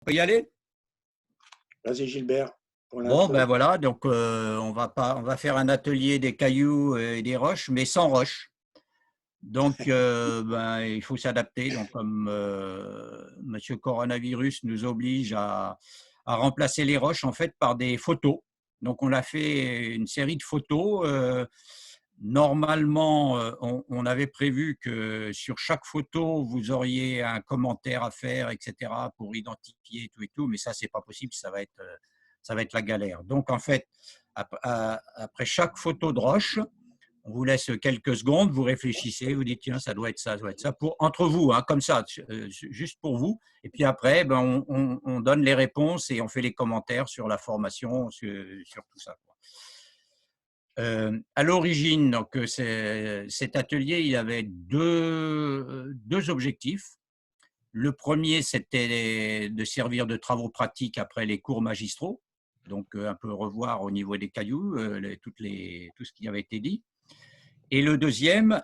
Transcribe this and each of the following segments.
On peut y aller? Vas-y Gilbert, pour Bon, ben l'intro. voilà, donc on va faire un atelier des cailloux et des roches, mais sans roches. Donc, ben, il faut s'adapter. Donc, comme Monsieur Coronavirus nous oblige à remplacer les roches en fait par des photos. Donc, on a fait une série de photos. Normalement, on avait prévu que sur chaque photo, vous auriez un commentaire à faire, etc., pour identifier tout et tout, mais ça, c'est pas possible, ça va être la galère. Donc, en fait, après chaque photo de roche, on vous laisse quelques secondes, vous réfléchissez, vous dites tiens, ça doit être ça, ça doit être ça, pour, entre vous, hein, comme ça, juste pour vous. Et puis après, ben, on donne les réponses et on fait les commentaires sur la formation, sur tout ça, quoi. À l'origine, donc, cet atelier, il avait deux objectifs. Le premier, c'était de servir de travaux pratiques après les cours magistraux, donc un peu revoir au niveau des cailloux tout ce qui avait été dit. Et le deuxième,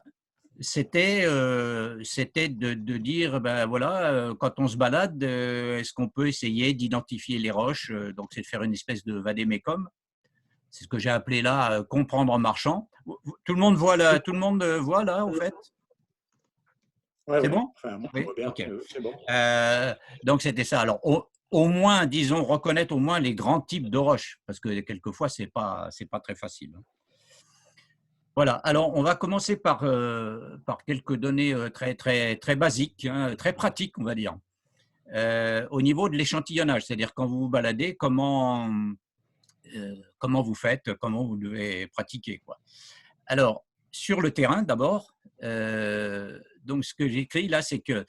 c'était de dire, ben voilà, quand on se balade, est-ce qu'on peut essayer d'identifier les roches? Donc, c'est de faire une espèce de vadémécum. C'est ce que j'ai appelé là comprendre en marchant. Tout le monde voit là, tout le monde voit là, au fait. Ouais, C'est ouais. bon? Enfin, moi, je Oui, vois bien. ok. C'est bon. Donc c'était ça. Alors au moins, disons, reconnaître au moins les grands types de roches, parce que quelquefois c'est pas très facile. Voilà. Alors on va commencer par quelques données très basiques, hein, très pratiques, on va dire. Au niveau de l'échantillonnage, c'est-à-dire quand vous vous baladez, comment vous faites, comment vous devez pratiquer, quoi. Alors, sur le terrain, d'abord, donc ce que j'écris là, c'est que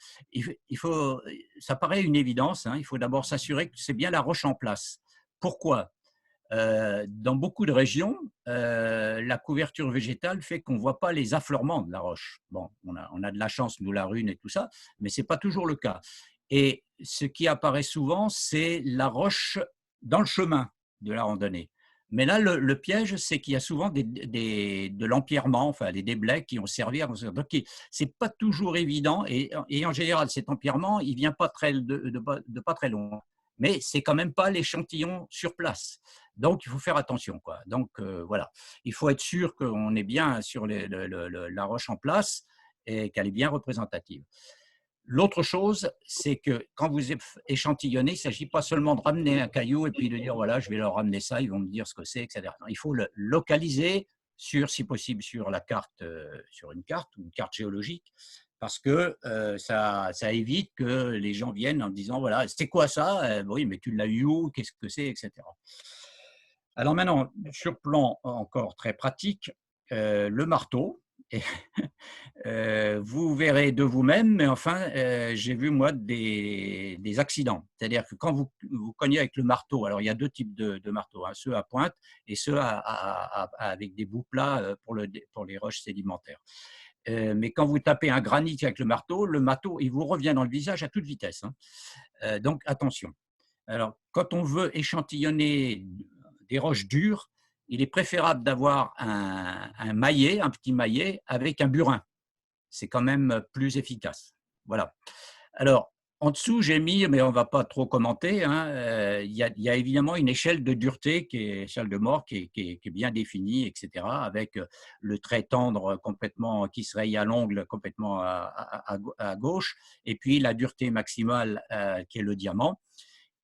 ça paraît une évidence, hein, il faut d'abord s'assurer que c'est bien la roche en place. Pourquoi? Dans beaucoup de régions, la couverture végétale fait qu'on ne voit pas les affleurements de la roche. Bon, on a de la chance, nous, la rune et tout ça, mais ce n'est pas toujours le cas. Et ce qui apparaît souvent, c'est la roche dans le chemin de la randonnée. Mais là, le piège, c'est qu'il y a souvent de l'empierrement, enfin des déblais qui ont servi à construire. Donc, ce n'est pas toujours évident. Et en général, cet empierrement, il ne vient pas de pas très loin. Mais c'est quand même pas l'échantillon sur place. Donc, il faut faire attention, quoi. Donc, voilà. Il faut être sûr qu'on est bien sur la roche en place et qu'elle est bien représentative. L'autre chose, c'est que quand vous échantillonnez, il ne s'agit pas seulement de ramener un caillou et puis de dire voilà, je vais leur ramener ça, ils vont me dire ce que c'est, etc. Non, il faut le localiser si possible, sur la carte, sur une carte ou une carte géologique, parce que ça évite que les gens viennent en disant voilà, c'est quoi ça? Oui, mais tu l'as eu où? Qu'est-ce que c'est, etc. Alors maintenant, sur plan encore très pratique, le marteau. Et vous verrez de vous-même, mais enfin, j'ai vu moi des accidents. C'est-à-dire que quand vous cognez avec le marteau, alors il y a deux types de marteaux, hein, ceux à pointe et ceux avec des bouts plats pour les roches sédimentaires. Mais quand vous tapez un granit avec le marteau, il vous revient dans le visage à toute vitesse, hein. Donc attention. Alors, quand on veut échantillonner des roches dures, il est préférable d'avoir un maillet, un petit maillet avec un burin. C'est quand même plus efficace. Voilà. Alors, en dessous, j'ai mis, mais on ne va pas trop commenter, hein, il y a évidemment une échelle de dureté, échelle de mort, qui est bien définie, etc., avec le trait tendre complètement, qui se raye à l'ongle complètement à gauche, et puis la dureté maximale qui est le diamant.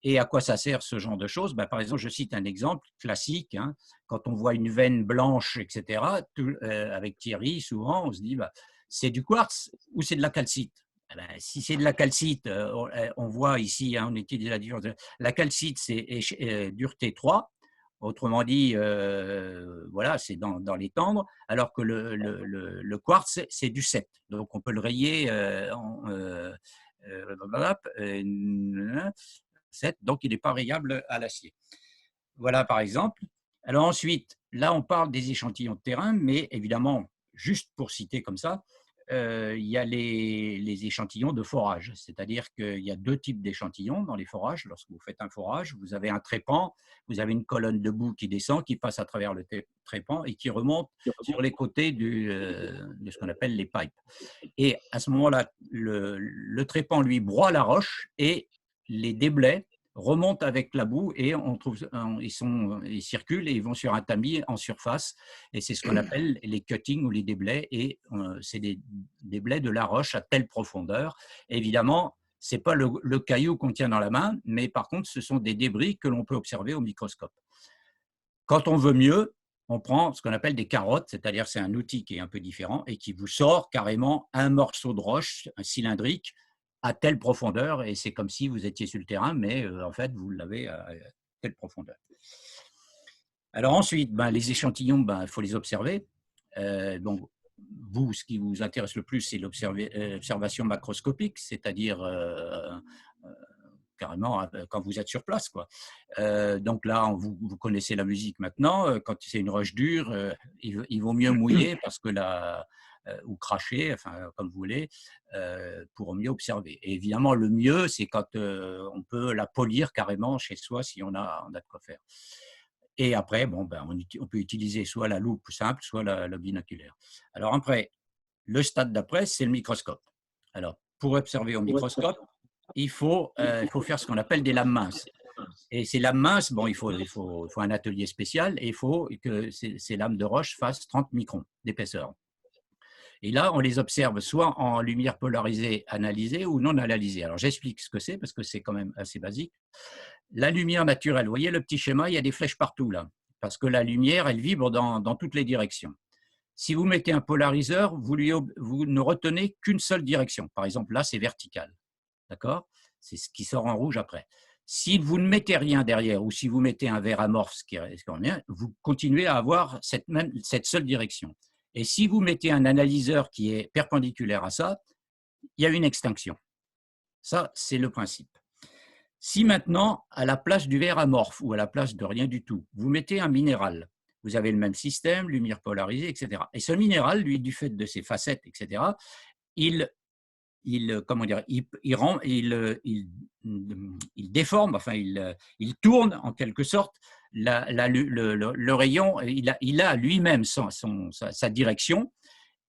Et à quoi ça sert ce genre de choses? Ben, par exemple, je cite un exemple classique, hein, quand on voit une veine blanche, etc., avec Thierry, souvent, on se dit, bah, c'est du quartz ou c'est de la calcite? Eh ben, si c'est de la calcite, on voit ici, hein, on utilise la différence. La calcite, c'est dureté 3, autrement dit, voilà, c'est dans les tendres, alors que le quartz, c'est du 7. Donc, on peut le rayer euh, 7, donc il n'est pas rayable à l'acier. Voilà par exemple. Alors ensuite, là on parle des échantillons de terrain, mais évidemment, juste pour citer comme ça, il y a les échantillons de forage, c'est-à-dire qu'il y a deux types d'échantillons dans les forages. Lorsque vous faites un forage, vous avez un trépan, vous avez une colonne de boue qui descend, qui passe à travers le trépan et qui remonte sur les côtés de ce qu'on appelle les pipes. Et à ce moment-là, le trépan, lui, broie la roche et les déblais remontent avec la boue et ils circulent et ils vont sur un tamis en surface. Et c'est ce qu'on appelle les cuttings ou les déblais. Et c'est des déblais de la roche à telle profondeur. Et évidemment, ce n'est pas le caillou qu'on tient dans la main, mais par contre, ce sont des débris que l'on peut observer au microscope. Quand on veut mieux, on prend ce qu'on appelle des carottes, c'est-à-dire c'est un outil qui est un peu différent et qui vous sort carrément un morceau de roche, un cylindrique, à telle profondeur, et c'est comme si vous étiez sur le terrain, mais en fait, vous l'avez à telle profondeur. Alors ensuite, les échantillons, il faut les observer. Donc, vous, ce qui vous intéresse le plus, c'est l'observation macroscopique, c'est-à-dire carrément quand vous êtes sur place, quoi. Donc là, vous connaissez la musique maintenant. Quand c'est une roche dure, il vaut mieux mouiller parce que ou cracher, enfin comme vous voulez, pour mieux observer. Et évidemment, le mieux, c'est quand on peut la polir carrément chez soi si on a de quoi faire. Et après, on peut utiliser soit la loupe simple, soit la binoculaire. Alors après, le stade d'après, c'est le microscope. Alors, pour observer au microscope, il faut faire ce qu'on appelle des lames minces. Et ces lames minces, il faut un atelier spécial et il faut que ces lames de roche fassent 30 microns d'épaisseur. Et là, on les observe soit en lumière polarisée analysée ou non analysée. Alors, j'explique ce que c'est parce que c'est quand même assez basique. La lumière naturelle, vous voyez le petit schéma, il y a des flèches partout là, parce que la lumière, elle vibre dans toutes les directions. Si vous mettez un polariseur, vous ne retenez qu'une seule direction. Par exemple, là, c'est vertical. D'accord? C'est ce qui sort en rouge après. Si vous ne mettez rien derrière ou si vous mettez un vert amorphe, ce qui revient, vous continuez à avoir cette seule direction. Et si vous mettez un analyseur qui est perpendiculaire à ça, il y a une extinction. Ça, c'est le principe. Si maintenant, à la place du vert amorphe ou à la place de rien du tout, vous mettez un minéral, vous avez le même système, lumière polarisée, etc. Et ce minéral, lui, du fait de ses facettes, etc., il déforme, enfin, il tourne en quelque sorte le rayon, il a lui-même sa direction,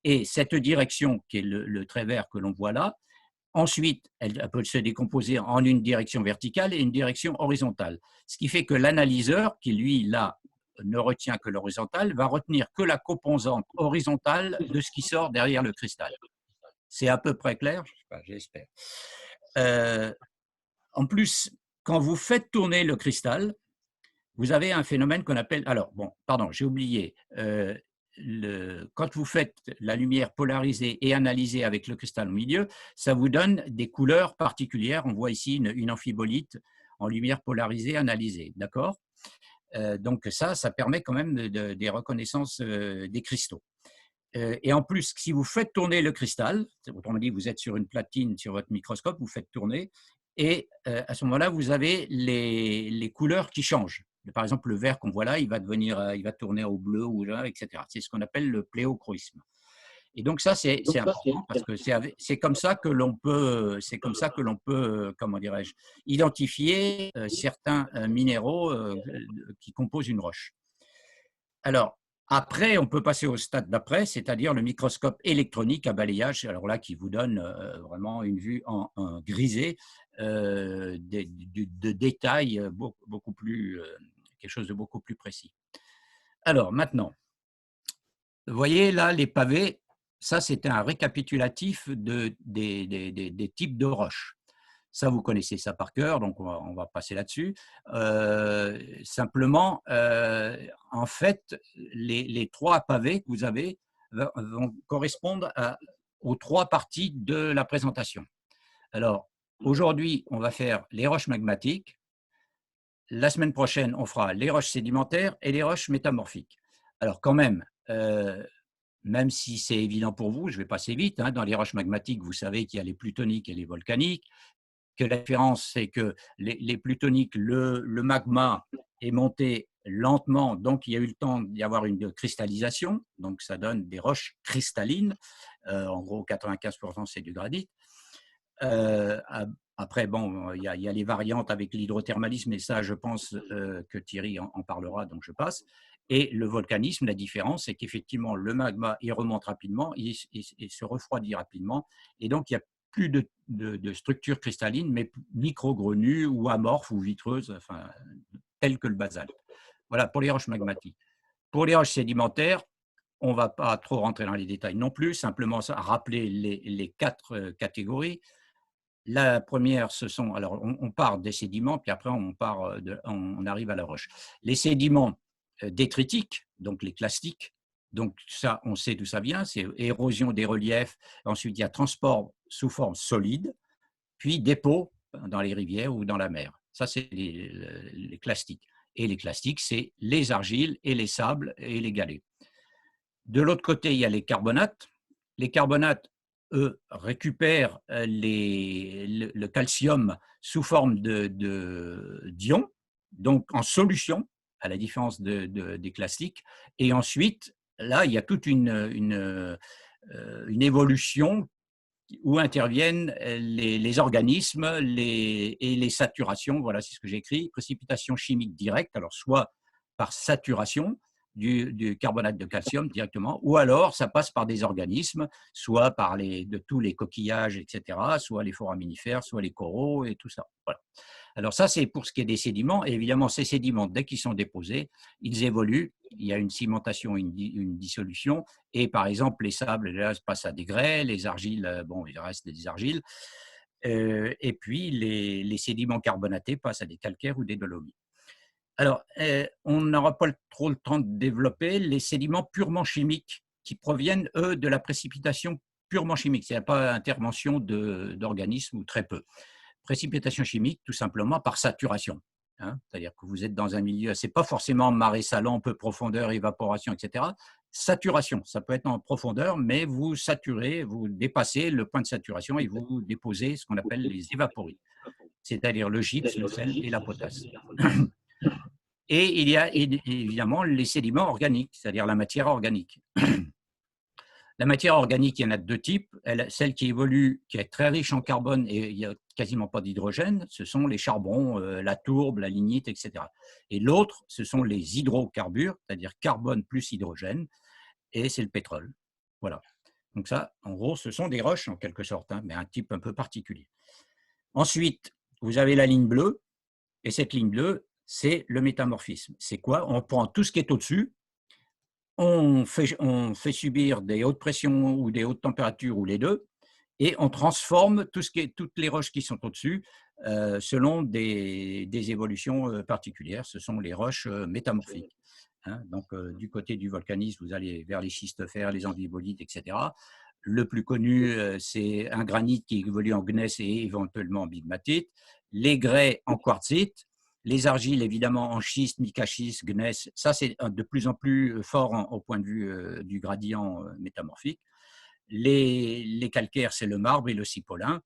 et cette direction, qui est le trait vert que l'on voit là, ensuite, elle peut se décomposer en une direction verticale et une direction horizontale. Ce qui fait que l'analyseur, qui lui, là, ne retient que l'horizontale, va retenir que la composante horizontale de ce qui sort derrière le cristal. C'est à peu près clair? J'espère. En plus, quand vous faites tourner le cristal, vous avez un phénomène qu'on appelle… Alors, pardon, j'ai oublié. Quand vous faites la lumière polarisée et analysée avec le cristal au milieu, ça vous donne des couleurs particulières. On voit ici une amphibolite en lumière polarisée analysée, d'accord? Donc ça permet quand même des reconnaissances des cristaux. Et en plus, si vous faites tourner le cristal, autrement dit, vous êtes sur une platine sur votre microscope, vous faites tourner, et à ce moment-là, vous avez les couleurs qui changent. Par exemple, le vert qu'on voit là, il va tourner au bleu ou là, etc. C'est ce qu'on appelle le pléochroïsme. Et donc ça, c'est important parce que c'est comme ça que l'on peut, comment dirais-je, identifier certains minéraux qui composent une roche. Alors, après, on peut passer au stade d'après, c'est-à-dire le microscope électronique à balayage, alors là, qui vous donne vraiment une vue en grisé de détails beaucoup plus, quelque chose de beaucoup plus précis. Alors, maintenant, vous voyez là, les pavés, ça, c'était un récapitulatif des types de roches. Ça, vous connaissez ça par cœur, donc on va passer là-dessus. Simplement, en fait, les trois pavés que vous avez vont correspondre aux trois parties de la présentation. Alors, aujourd'hui, on va faire les roches magmatiques. La semaine prochaine, on fera les roches sédimentaires et les roches métamorphiques. Alors, quand même si c'est évident pour vous, je vais passer vite. Dans les roches magmatiques, vous savez qu'il y a les plutoniques et les volcaniques, que la différence, c'est que les plutoniques, le magma est monté lentement, donc il y a eu le temps d'y avoir une cristallisation, donc ça donne des roches cristallines, en gros 95% c'est du granit. Après, il y a les variantes avec l'hydrothermalisme, et ça, je pense que Thierry en parlera, donc je passe. Et le volcanisme, la différence, c'est qu'effectivement, le magma, il remonte rapidement, il se refroidit rapidement, et donc il y a plus de structure cristalline, mais micro-grenues ou amorphes ou vitreuses, enfin, telles que le basalte. Voilà pour les roches magmatiques. Pour les roches sédimentaires, on ne va pas trop rentrer dans les détails non plus, simplement rappeler les 4 catégories. La première, ce sont, alors on part des sédiments, puis après on arrive à la roche. Les sédiments détritiques, donc les clastiques, donc ça, on sait d'où ça vient, c'est érosion des reliefs, ensuite il y a transport sous forme solide, puis dépôt dans les rivières ou dans la mer. Ça, c'est les clastiques. Et les clastiques, c'est les argiles et les sables et les galets. De l'autre côté, il y a les carbonates. Les carbonates, eux, récupèrent le calcium sous forme d'ions, donc en solution, à la différence des clastiques. Et ensuite, là, il y a toute une évolution où interviennent les organismes et les saturations. Voilà, c'est ce que j'ai écrit. Précipitation chimique directe, alors soit par saturation du carbonate de calcium directement, ou alors ça passe par des organismes, soit par de tous les coquillages, etc., soit les foraminifères, soit les coraux et tout ça. Voilà. Alors ça, c'est pour ce qui est des sédiments. Et évidemment, ces sédiments, dès qu'ils sont déposés, ils évoluent. Il y a une cimentation, une dissolution. Et par exemple, les sables, là, passent à des grès. Les argiles, bon, il reste des argiles. Et puis, les sédiments carbonatés passent à des calcaires ou des dolomites. Alors, on n'aura pas trop le temps de développer les sédiments purement chimiques qui proviennent, eux, de la précipitation purement chimique. Il n'y a pas d'intervention d'organismes ou très peu. Précipitation chimique, tout simplement par saturation. Hein, c'est-à-dire que vous êtes dans un milieu, ce n'est pas forcément marée salant, peu profondeur, évaporation, etc. Saturation, ça peut être en profondeur, mais vous saturez, vous dépassez le point de saturation et vous déposez ce qu'on appelle les évapories, c'est-à-dire le gypse, le sel et la potasse. Et il y a évidemment les sédiments organiques, c'est-à-dire la matière organique. La matière organique, il y en a de 2 types. Celle qui évolue, qui est très riche en carbone et il n'y a quasiment pas d'hydrogène, ce sont les charbons, la tourbe, la lignite, etc. Et l'autre, ce sont les hydrocarbures, c'est-à-dire carbone plus hydrogène, et c'est le pétrole. Voilà. Donc ça, en gros, ce sont des roches en quelque sorte, hein, mais un type un peu particulier. Ensuite, vous avez la ligne bleue, et cette ligne bleue, c'est le métamorphisme. C'est quoi? On prend tout ce qui est au-dessus, on fait subir des hautes pressions ou des hautes températures ou les deux, et on transforme toutes les roches qui sont au-dessus selon des évolutions particulières. Ce sont les roches métamorphiques. Hein. Donc, du côté du volcanisme, vous allez vers les schistosphères, les amphibolites, etc. Le plus connu, c'est un granit qui évolue en gneiss et éventuellement en bigmatite. Les grès en quartzite. Les argiles, évidemment, en schiste, micaschiste, gneiss, ça c'est de plus en plus fort au point de vue du gradient métamorphique. Les calcaires, c'est le marbre et le cipolin.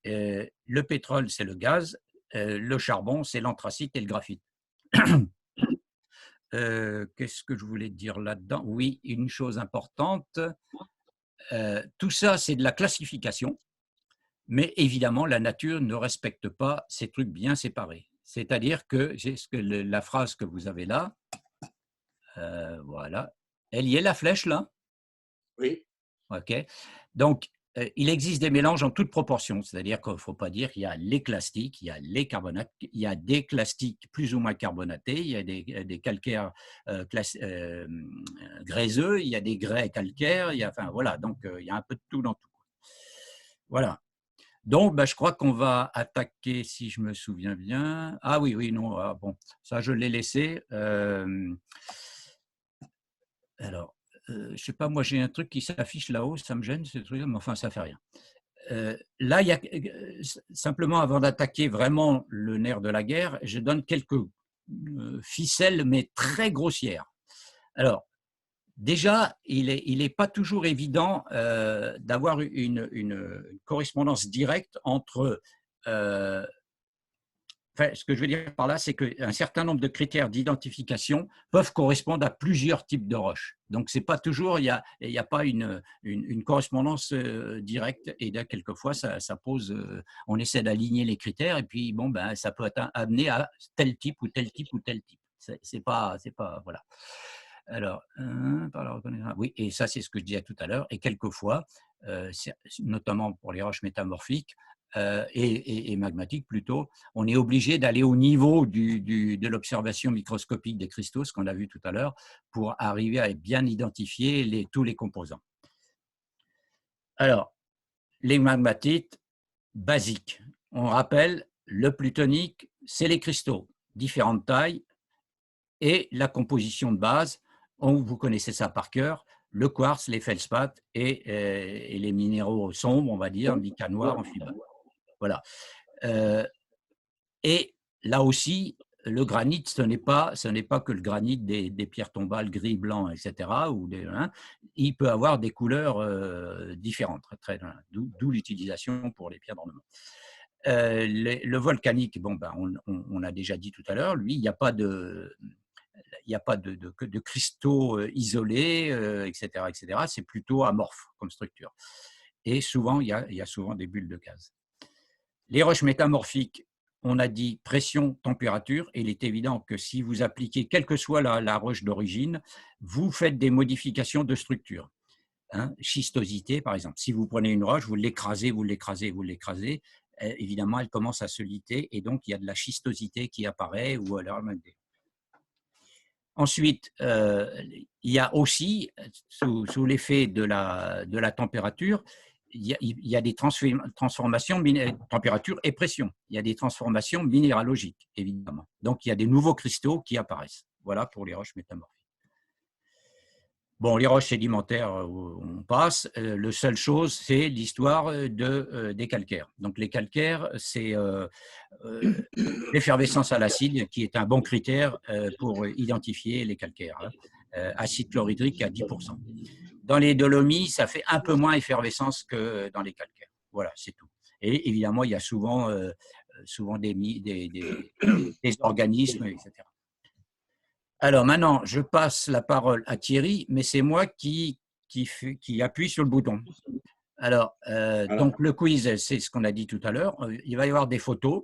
Le pétrole, c'est le gaz. Le charbon, c'est l'anthracite et le graphite. Qu'est-ce que je voulais dire là-dedans? Oui, une chose importante, tout ça, c'est de la classification, mais évidemment, la nature ne respecte pas ces trucs bien séparés. C'est-à-dire que, la phrase que vous avez là, voilà, elle y est la flèche là? Oui. OK. Donc, il existe des mélanges en toute proportion, c'est-à-dire qu'il ne faut pas dire qu'il y a les clastiques, il y a les carbonates, il y a des clastiques plus ou moins carbonatés, il y a des calcaires gréseux, il y a des grès calcaires, enfin voilà, donc il y a un peu de tout dans tout. Voilà. Donc, je crois qu'on va attaquer, si je me souviens bien. Ah oui, oui, non, bon, ça je l'ai laissé. Alors, je ne sais pas, moi j'ai un truc qui s'affiche là-haut, ça me gêne ce truc, mais enfin ça ne fait rien. Là, il y a, simplement avant d'attaquer vraiment le nerf de la guerre, je donne quelques ficelles, mais très grossières. Alors, déjà, il est pas toujours évident d'avoir une correspondance directe entre enfin, ce que je veux dire par là, c'est qu'un certain nombre de critères d'identification peuvent correspondre à plusieurs types de roches. Donc, c'est pas toujours, il y a pas une correspondance directe. Et là, quelquefois, ça pose, on essaie d'aligner les critères et puis, bon, ça peut amener à tel type ou tel type ou tel type. C'est pas, voilà. Alors, par la reconnaissance, oui, et ça, c'est ce que je disais tout à l'heure. Et quelquefois, notamment pour les roches métamorphiques et magmatiques plutôt, on est obligé d'aller au niveau de l'observation microscopique des cristaux, ce qu'on a vu tout à l'heure, pour arriver à bien identifier tous les composants. Alors, les magmatites basiques. On rappelle, le plutonique, c'est les cristaux, différentes tailles, et la composition de base, vous connaissez ça par cœur, le quartz, les feldspaths et les minéraux sombres, on va dire, mica noir, amphibole. Voilà. Et là aussi, le granit, ce n'est pas que le granit des pierres tombales gris, blanc, etc. Il peut avoir des couleurs différentes, d'où l'utilisation pour les pierres d'ornement. Le volcanique, bon, ben, on a déjà dit tout à l'heure, lui, il n'y a pas de cristaux isolés, etc., etc. C'est plutôt amorphe comme structure. Et souvent, il y a souvent des bulles de gaz. Les roches métamorphiques, on a dit pression, température, et il est évident que si vous appliquez, quelle que soit la roche d'origine, vous faites des modifications de structure. Schistosité, par exemple. Si vous prenez une roche, vous l'écrasez, évidemment, elle commence à se liter, et donc il y a de la schistosité qui apparaît, ou alors même des… Ensuite, il y a aussi, sous l'effet de la température, il y a des transformations, température et pression. Il y a des transformations minéralogiques, évidemment. Donc, il y a des nouveaux cristaux qui apparaissent. Voilà pour les roches métamorphiques. Bon, les roches sédimentaires, on passe. La seule chose, c'est l'histoire des calcaires. Donc, les calcaires, c'est l'effervescence à l'acide qui est un bon critère pour identifier les calcaires. Acide chlorhydrique à 10%. Dans les dolomies, ça fait un peu moins effervescence que dans les calcaires. Voilà, c'est tout. Et évidemment, il y a souvent des organismes, etc. Alors maintenant, je passe la parole à Thierry, mais c'est moi qui appuie sur le bouton. Alors, voilà. Donc le quiz, c'est ce qu'on a dit tout à l'heure. Il va y avoir des photos.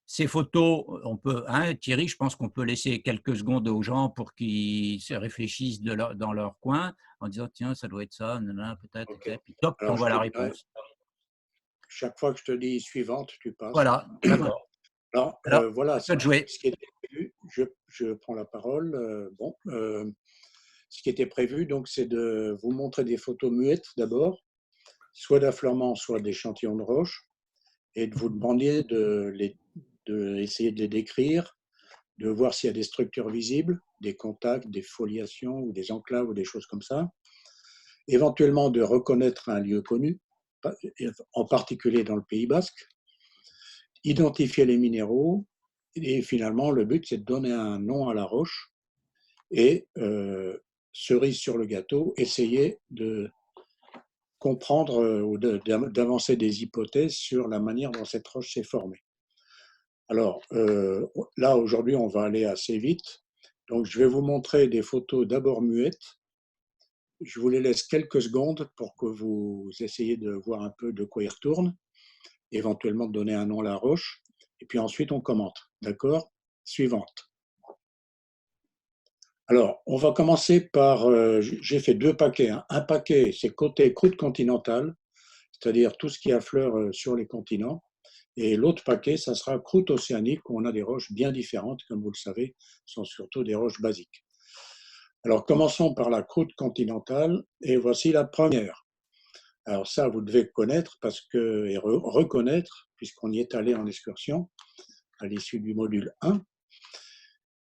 Ces photos, on peut, Thierry, je pense qu'on peut laisser quelques secondes aux gens pour qu'ils se réfléchissent dans leur coin en disant tiens, ça doit être ça, peut-être, okay. Puis top, on voit la réponse. Chaque fois que je te dis suivante, tu passes. Voilà, d'accord. Alors, voilà, ce qui était prévu, je prends la parole. Ce qui était prévu, donc, c'est de vous montrer des photos muettes d'abord, soit d'affleurements, soit d'échantillons de roches, et de vous demander essayer de les décrire, de voir s'il y a des structures visibles, des contacts, des foliations ou des enclaves ou des choses comme ça. Éventuellement de reconnaître un lieu connu, en particulier dans le Pays Basque, identifier les minéraux, et finalement le but c'est de donner un nom à la roche et cerise sur le gâteau, essayer de comprendre ou d'avancer des hypothèses sur la manière dont cette roche s'est formée. Alors là aujourd'hui on va aller assez vite, donc je vais vous montrer des photos d'abord muettes. Je vous les laisse quelques secondes pour que vous essayiez de voir un peu de quoi il retourne, éventuellement de donner un nom à la roche, et puis ensuite on commente. D'accord ? Suivante. Alors, on va commencer par, j'ai fait 2 paquets. Un paquet, c'est côté croûte continentale, c'est-à-dire tout ce qui affleure sur les continents. Et l'autre paquet, ça sera croûte océanique, où on a des roches bien différentes, comme vous le savez, ce sont surtout des roches basiques. Alors, commençons par la croûte continentale, et voici la première. Alors ça, vous devez connaître et reconnaître, puisqu'on y est allé en excursion à l'issue du module 1.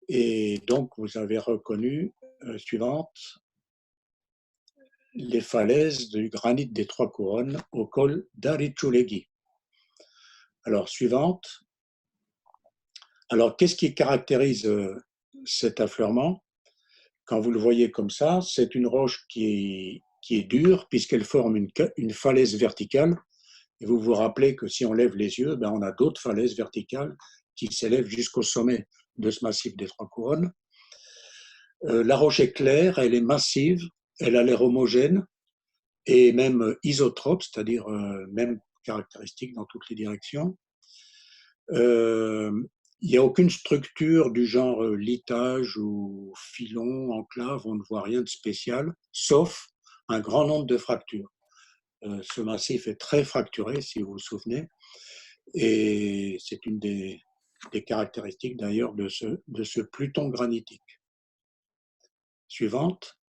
Et donc, vous avez reconnu, suivante, les falaises du granit des Trois Couronnes au col d'Aritxulégui. Alors, suivante. Alors, qu'est-ce qui caractérise cet affleurement? Quand vous le voyez comme ça, c'est une roche qui est dure puisqu'elle forme une falaise verticale. Et vous vous rappelez que si on lève les yeux, on a d'autres falaises verticales qui s'élèvent jusqu'au sommet de ce massif des Trois Couronnes. La roche est claire, elle est massive, elle a l'air homogène et même isotrope, c'est-à-dire même caractéristique dans toutes les directions. Il Il n'y a aucune structure du genre litage ou filon, enclave, on ne voit rien de spécial, sauf un grand nombre de fractures. Ce massif est très fracturé, si vous vous souvenez, et c'est une des caractéristiques d'ailleurs de ce pluton granitique. Suivante.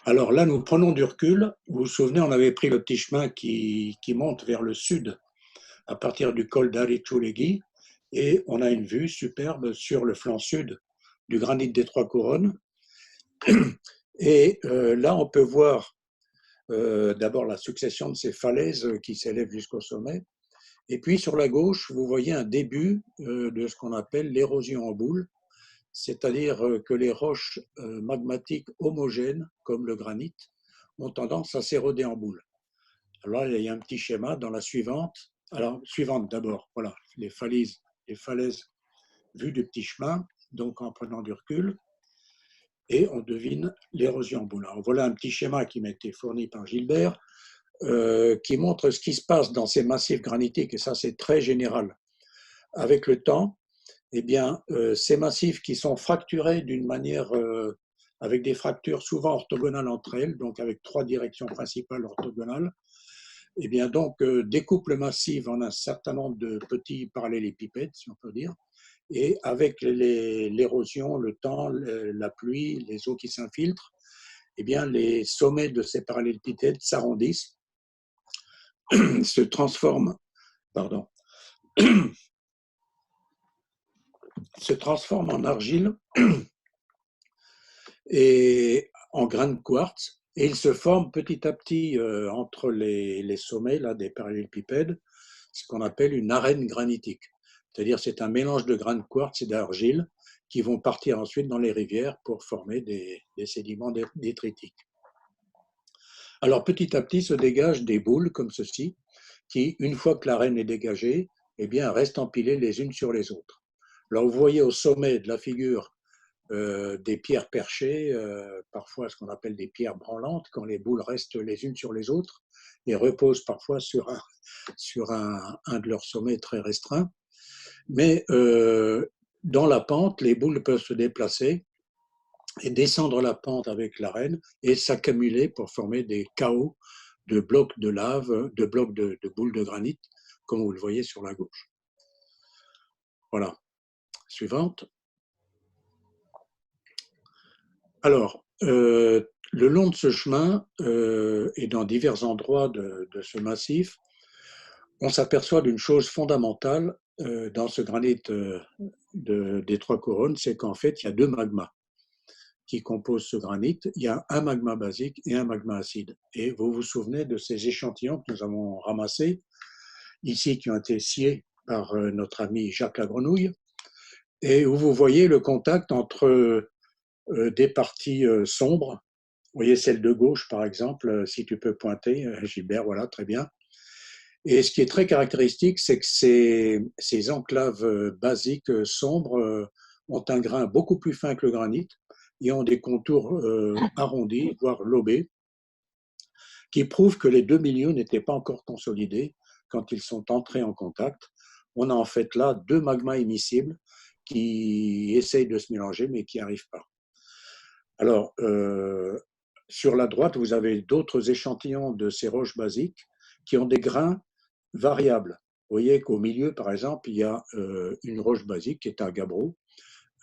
Alors là, nous prenons du recul. Vous vous souvenez, on avait pris le petit chemin qui monte vers le sud à partir du col d'Arichulegi, et on a une vue superbe sur le flanc sud du granit des Trois Couronnes. Et là, on peut voir d'abord la succession de ces falaises qui s'élèvent jusqu'au sommet. Et puis sur la gauche, vous voyez un début de ce qu'on appelle l'érosion en boule, c'est-à-dire que les roches magmatiques homogènes, comme le granit, ont tendance à s'éroder en boule. Alors il y a un petit schéma dans la suivante. Alors, suivante d'abord, voilà, les falaises vues du petit chemin, donc en prenant du recul, et on devine l'érosion en boule. Alors, voilà un petit schéma qui m'a été fourni par Gilbert, qui montre ce qui se passe dans ces massifs granitiques, et ça c'est très général. Avec le temps, eh bien, ces massifs qui sont fracturés d'une manière, avec des fractures souvent orthogonales entre elles, donc avec 3 directions principales orthogonales, eh bien, donc, découpe le massif en un certain nombre de petits parallélépipèdes, si on peut dire, et avec l'érosion, le temps, la pluie, les eaux qui s'infiltrent, eh bien, les sommets de ces parallélépipèdes s'arrondissent, se transforment, pardon, se transforment en argile et en grains de quartz, et ils se forment petit à petit entre les sommets là, des parallélépipèdes, ce qu'on appelle une arène granitique. C'est-à-dire c'est un mélange de grains de quartz et d'argile qui vont partir ensuite dans les rivières pour former des sédiments détritiques. Alors petit à petit se dégagent des boules comme ceci, qui, une fois que l'arène est dégagée, eh bien, restent empilées les unes sur les autres. Alors vous voyez au sommet de la figure des pierres perchées, parfois ce qu'on appelle des pierres branlantes, quand les boules restent les unes sur les autres et reposent parfois sur un de leurs sommets très restreints. Mais dans la pente, les boules peuvent se déplacer et descendre la pente avec l'arène et s'accumuler pour former des chaos de blocs de lave, de blocs de boules de granit, comme vous le voyez sur la gauche. Voilà. Suivante. Alors, le long de ce chemin et dans divers endroits de ce massif, on s'aperçoit d'une chose fondamentale dans ce granit des Trois Couronnes, c'est qu'en fait, il y a 2 magmas qui composent ce granit. Il y a un magma basique et un magma acide. Et vous vous souvenez de ces échantillons que nous avons ramassés ici, qui ont été sciés par notre ami Jacques Lagrenouille, et où vous voyez le contact entre des parties sombres. Vous voyez celle de gauche, par exemple, si tu peux pointer, Gilbert, voilà, très bien. Et ce qui est très caractéristique, c'est que ces enclaves basiques sombres ont un grain beaucoup plus fin que le granit et ont des contours arrondis, voire lobés, qui prouvent que les 2 milieux n'étaient pas encore consolidés quand ils sont entrés en contact. On a en fait là 2 magmas immiscibles qui essayent de se mélanger, mais qui n'y arrivent pas. Alors, sur la droite, vous avez d'autres échantillons de ces roches basiques qui ont des grains variables. Vous voyez qu'au milieu, par exemple, il y a une roche basique qui est un gabbro,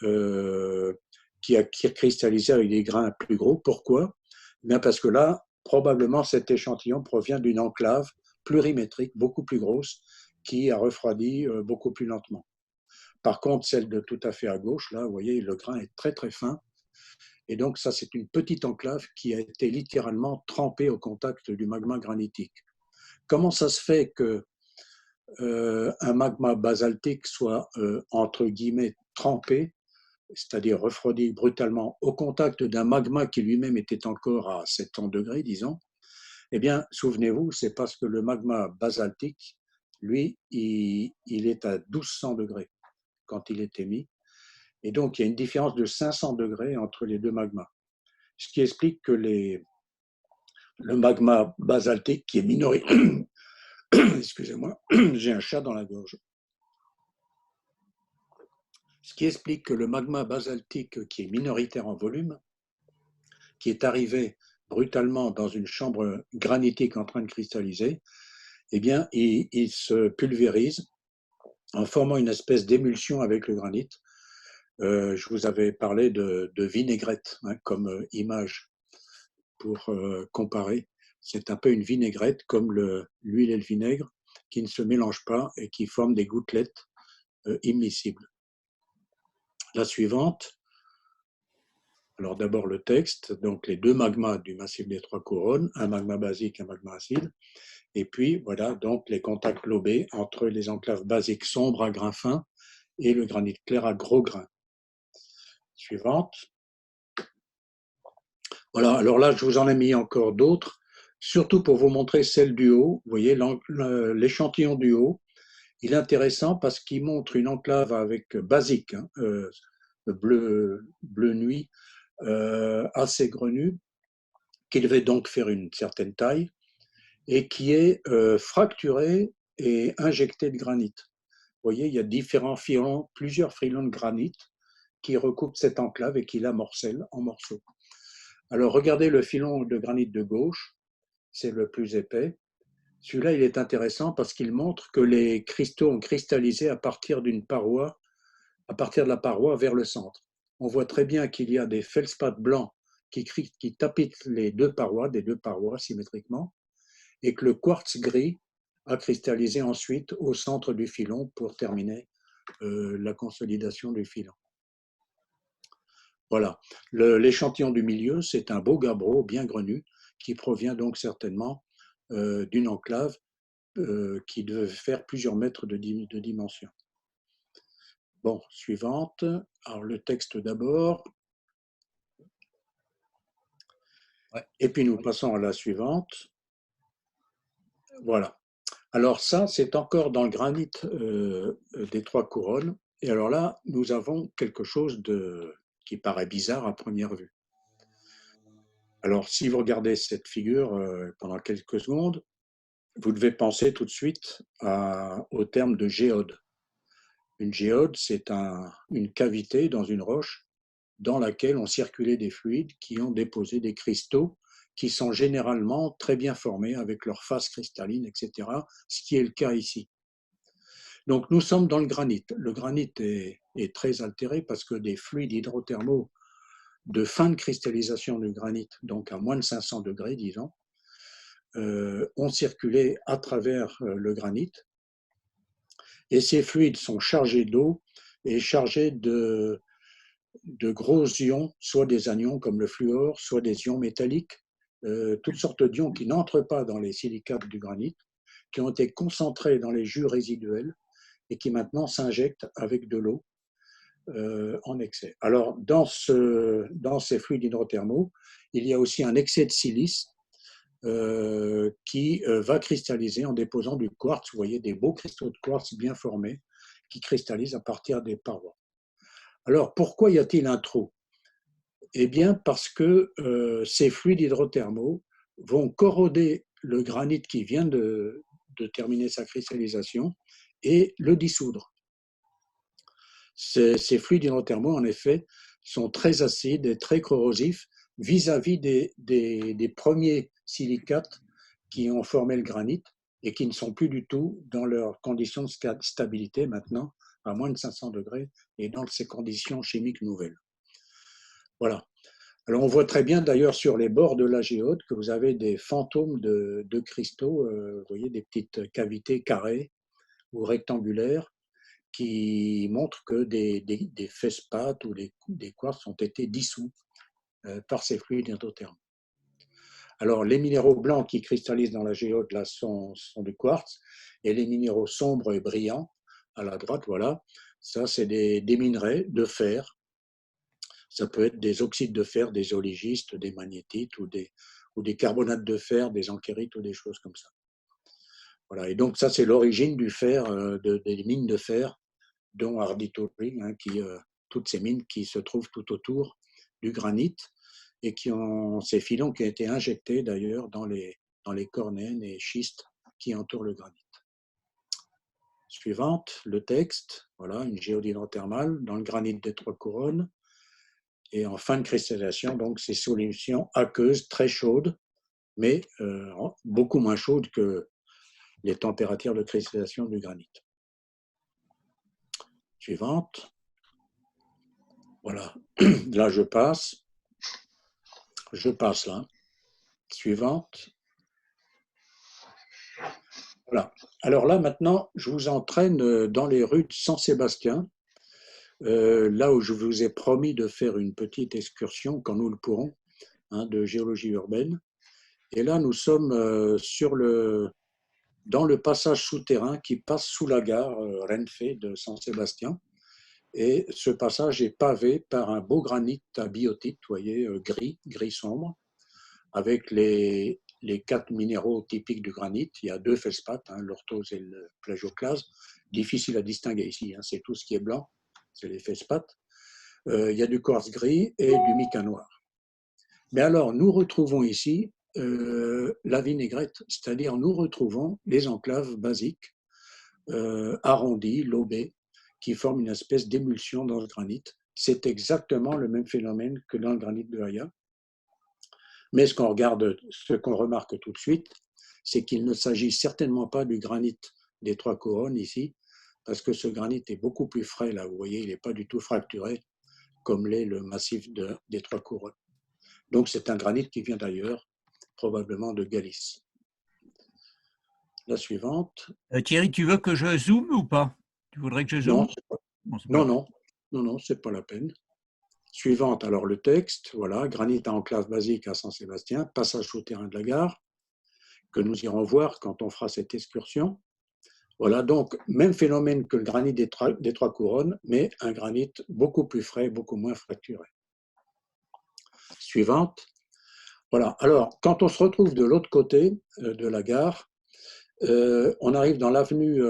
qui a cristallisé avec des grains plus gros. Pourquoi? Bien parce que là, probablement, cet échantillon provient d'une enclave plurimétrique, beaucoup plus grosse, qui a refroidi beaucoup plus lentement. Par contre, celle de tout à fait à gauche, là, vous voyez, le grain est très très fin. Et donc, ça, c'est une petite enclave qui a été littéralement trempée au contact du magma granitique. Comment ça se fait que un magma basaltique soit, entre guillemets, trempé, c'est-à-dire refroidi brutalement au contact d'un magma qui lui-même était encore à 700 degrés, disons? Eh bien, souvenez-vous, c'est parce que le magma basaltique, lui, il est à 1200 degrés quand il est émis. Et donc, il y a une différence de 500 degrés entre les 2 magmas. Ce qui explique que le magma basaltique qui est minoritaire, excusez-moi, j'ai un chat dans la gorge. ce qui explique que le magma basaltique, qui est minoritaire en volume, qui est arrivé brutalement dans une chambre granitique en train de cristalliser, eh bien, il se pulvérise en formant une espèce d'émulsion avec le granit. Je vous avais parlé de vinaigrette comme image pour comparer. C'est un peu une vinaigrette comme l'huile et le vinaigre qui ne se mélangent pas et qui forment des gouttelettes immiscibles. La suivante, alors d'abord le texte, donc les deux magmas du massif des Trois Couronnes, un magma basique, un magma acide, et puis voilà donc les contacts lobés entre les enclaves basiques sombres à grains fins et le granit clair à gros grains. Suivante. Voilà, alors là je vous en ai mis encore d'autres, surtout pour vous montrer celle du haut. Vous voyez l'échantillon du haut, il est intéressant parce qu'il montre une enclave avec basique, bleu nuit, assez grenu, qui devait donc faire une certaine taille et qui est fracturé et injecté de granit. Vous voyez, il y a différents filons, plusieurs filons de granit qui recoupent cette enclave et qui la morcellent en morceaux. Alors regardez le filon de granit de gauche, c'est le plus épais. Celui-là, il est intéressant parce qu'il montre que les cristaux ont cristallisé à partir d'une paroi, à partir de la paroi vers le centre. On voit très bien qu'il y a des feldspaths blancs qui tapitent les deux parois, des deux parois symétriquement, et que le quartz gris a cristallisé ensuite au centre du filon pour terminer la consolidation du filon. Voilà. L'échantillon du milieu, c'est un beau gabbro bien grenu qui provient donc certainement d'une enclave qui devait faire plusieurs mètres de dimension. Bon, suivante. Alors le texte d'abord. Ouais. Et puis nous passons à la suivante. Voilà. Alors ça, c'est encore dans le granit des Trois Couronnes. Et alors là, nous avons quelque chose qui paraît bizarre à première vue. Alors si vous regardez cette figure pendant quelques secondes, vous devez penser tout de suite au terme de géode. Une géode, c'est une cavité dans une roche dans laquelle ont circulé des fluides qui ont déposé des cristaux qui sont généralement très bien formés avec leur face cristalline, etc., ce qui est le cas ici. Donc nous sommes dans le granit. Le granit est très altéré parce que des fluides hydrothermaux de fin de cristallisation du granit, donc à moins de 500 degrés, disons, ont circulé à travers le granit. Et ces fluides sont chargés d'eau et chargés de gros ions, soit des anions comme le fluor, soit des ions métalliques, toutes sortes d'ions qui n'entrent pas dans les silicates du granit, qui ont été concentrés dans les jus résiduels et qui maintenant s'injectent avec de l'eau en excès. Alors, dans ces fluides hydrothermaux, il y a aussi un excès de silice qui va cristalliser en déposant du quartz. Vous voyez des beaux cristaux de quartz bien formés qui cristallisent à partir des parois. Alors, pourquoi y a-t-il un trou? Eh bien, parce que ces fluides hydrothermaux vont corroder le granit qui vient de terminer sa cristallisation et le dissoudre. Ces fluides hydrothermaux, en effet, sont très acides et très corrosifs vis-à-vis des premiers silicates qui ont formé le granit et qui ne sont plus du tout dans leurs conditions de stabilité maintenant, à moins de 500 degrés, et dans ces conditions chimiques nouvelles. Voilà. Alors on voit très bien d'ailleurs sur les bords de la géode que vous avez des fantômes de cristaux, vous voyez des petites cavités carrées ou rectangulaires qui montrent que des feldspaths ou des quartz ont été dissous par ces fluides hydrothermaux. Alors les minéraux blancs qui cristallisent dans la géode là sont du quartz, et les minéraux sombres et brillants à la droite, voilà, ça c'est des minerais de fer. Ça peut être des oxydes de fer, des olégistes, des magnétites ou des carbonates de fer, des enchérites ou des choses comme ça. Voilà. Et donc ça, c'est l'origine du fer, des mines de fer, dont Arditory, toutes ces mines qui se trouvent tout autour du granit et qui ont ces filons qui ont été injectés d'ailleurs dans les cornènes et schistes qui entourent le granit. Suivante, le texte, voilà, une géode hydrothermale dans le granit des Trois Couronnes. Et en fin de cristallisation, donc, c'est solution aqueuse très chaude, mais beaucoup moins chaude que les températures de cristallisation du granit. Suivante. Voilà, là je passe là. Suivante. Voilà. Alors là maintenant, je vous entraîne dans les rues de Saint-Sébastien, là où je vous ai promis de faire une petite excursion quand nous le pourrons, hein, de géologie urbaine. Et là nous sommes dans le passage souterrain qui passe sous la gare Renfe de Saint-Sébastien. Et ce passage est pavé par un beau granit à biotite, vous voyez, gris sombre, avec les 4 minéraux typiques du granit. Il y a 2 feldspaths, hein, l'orthose et le plagioclase. Difficile à distinguer ici, hein, c'est tout ce qui est blanc, c'est les feldspaths. Il y a du quartz gris et du mica noir. Mais alors, nous retrouvons ici la vinaigrette, c'est-à-dire nous retrouvons les enclaves basiques, arrondies, lobées, qui forment une espèce d'émulsion dans le granit. C'est exactement le même phénomène que dans le granit de Haya. Mais ce qu'on remarque tout de suite, c'est qu'il ne s'agit certainement pas du granit des Trois Couronnes ici, parce que ce granit est beaucoup plus frais, là, vous voyez, il n'est pas du tout fracturé, comme l'est le massif des Trois Couronnes. Donc c'est un granit qui vient d'ailleurs, probablement de Galice. La suivante. Thierry, tu veux que je zoome ou pas? Tu voudrais que je zoome? Non, c'est pas la peine. Suivante, alors le texte, voilà, granit à enclave basique à Saint-Sébastien, passage souterrain de la gare, que nous irons voir quand on fera cette excursion. Voilà, donc même phénomène que le granit des Trois Couronnes, mais un granit beaucoup plus frais, beaucoup moins fracturé. Suivante. Voilà, alors quand on se retrouve de l'autre côté de la gare, on arrive dans l'avenue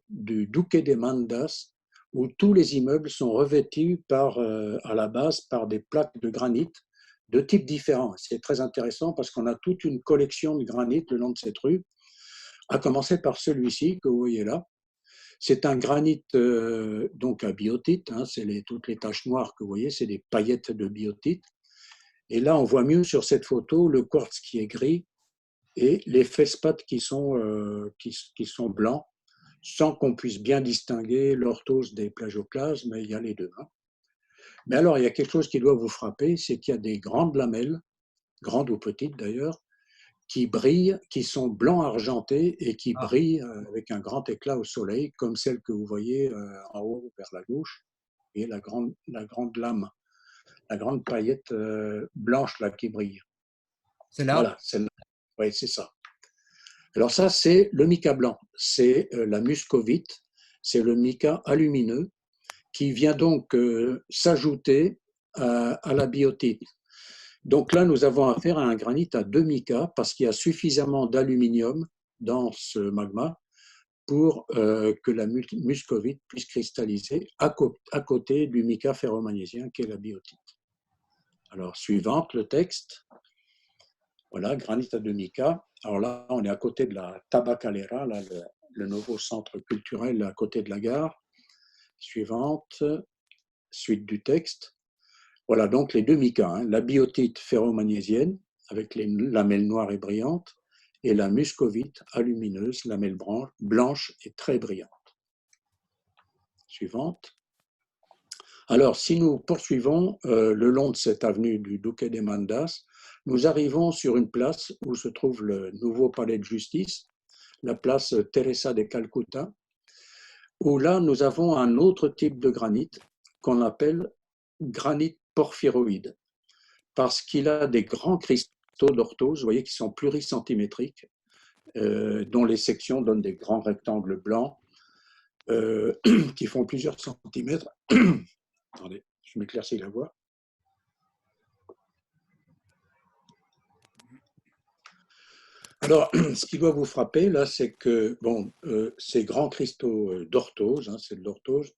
du Duque de Mandas, où tous les immeubles sont revêtus à la base par des plaques de granit de types différents. C'est très intéressant parce qu'on a toute une collection de granit le long de cette rue, à commencer par celui-ci que vous voyez là. C'est un granit donc à biotite, hein, c'est toutes les taches noires que vous voyez, c'est des paillettes de biotite. Et là, on voit mieux sur cette photo le quartz qui est gris et les feldspaths qui sont blancs, sans qu'on puisse bien distinguer l'orthose des plagioclases, mais il y a les deux. Hein. Mais alors, il y a quelque chose qui doit vous frapper, c'est qu'il y a des grandes lamelles, grandes ou petites d'ailleurs, qui brillent, qui sont blanc argentés et qui brillent avec un grand éclat au soleil, comme celle que vous voyez en haut vers la gauche, et la grande lame, la grande paillette blanche là qui brille. C'est là? Voilà, celle-là. Oui, c'est ça. Alors ça, c'est le mica blanc, c'est la muscovite, c'est le mica alumineux qui vient donc s'ajouter à la biotite. Donc là, nous avons affaire à un granit à 2 micas parce qu'il y a suffisamment d'aluminium dans ce magma pour que la muscovite puisse cristalliser à côté du mica ferromagnésien qui est la biotite. Alors, suivante, le texte. Voilà, granit à 2 micas. Alors là, on est à côté de la Tabacalera, là, le nouveau centre culturel à côté de la gare. Suivante, suite du texte. Voilà donc les 2 micas, hein, la biotite ferromagnésienne avec les lamelles noires et brillantes et la muscovite alumineuse, lamelle blanche et très brillante. Suivante. Alors, si nous poursuivons le long de cette avenue du Duque de Mandas, nous arrivons sur une place où se trouve le nouveau palais de justice, la place Teresa de Calcutta, où là nous avons un autre type de granit qu'on appelle granit porphyroïde, parce qu'il a des grands cristaux d'orthose, vous voyez, qui sont pluricentimétriques, dont les sections donnent des grands rectangles blancs qui font plusieurs centimètres. Attendez, je m'éclaircis la voix. Alors, ce qui doit vous frapper, là, c'est que ces grands cristaux d'orthose, hein, c'est de l'orthose,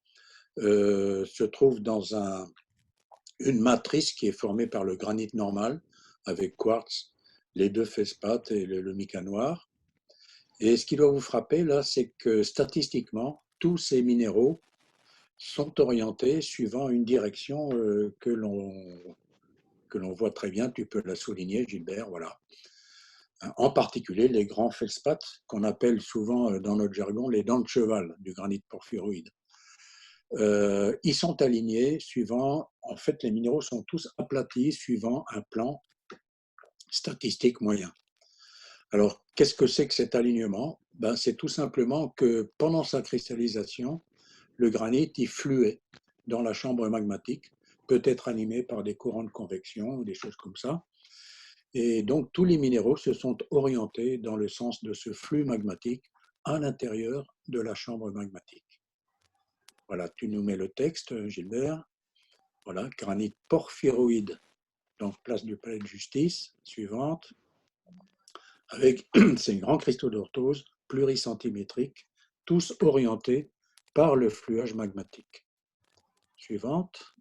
se trouvent dans une matrice qui est formée par le granit normal, avec quartz, les 2 feldspaths et le mica noir. Et ce qui doit vous frapper, là, c'est que statistiquement, tous ces minéraux sont orientés suivant une direction que l'on voit très bien. Tu peux la souligner, Gilbert, voilà. En particulier les grands feldspaths, qu'on appelle souvent dans notre jargon les dents de cheval du granit porphyroïde. Ils sont alignés suivant, en fait, les minéraux sont tous aplatis suivant un plan statistique moyen. Alors, qu'est-ce que c'est que cet alignement? Ben, c'est tout simplement que pendant sa cristallisation, le granit il fluait dans la chambre magmatique, peut être animé par des courants de convection ou des choses comme ça. Et donc, tous les minéraux se sont orientés dans le sens de ce flux magmatique à l'intérieur de la chambre magmatique. Voilà, tu nous mets le texte, Gilbert. Voilà, granit porphyroïde, donc place du palais de justice, suivante, avec ces grands cristaux d'orthose pluricentimétriques, tous orientés par le fluage magmatique. Suivante.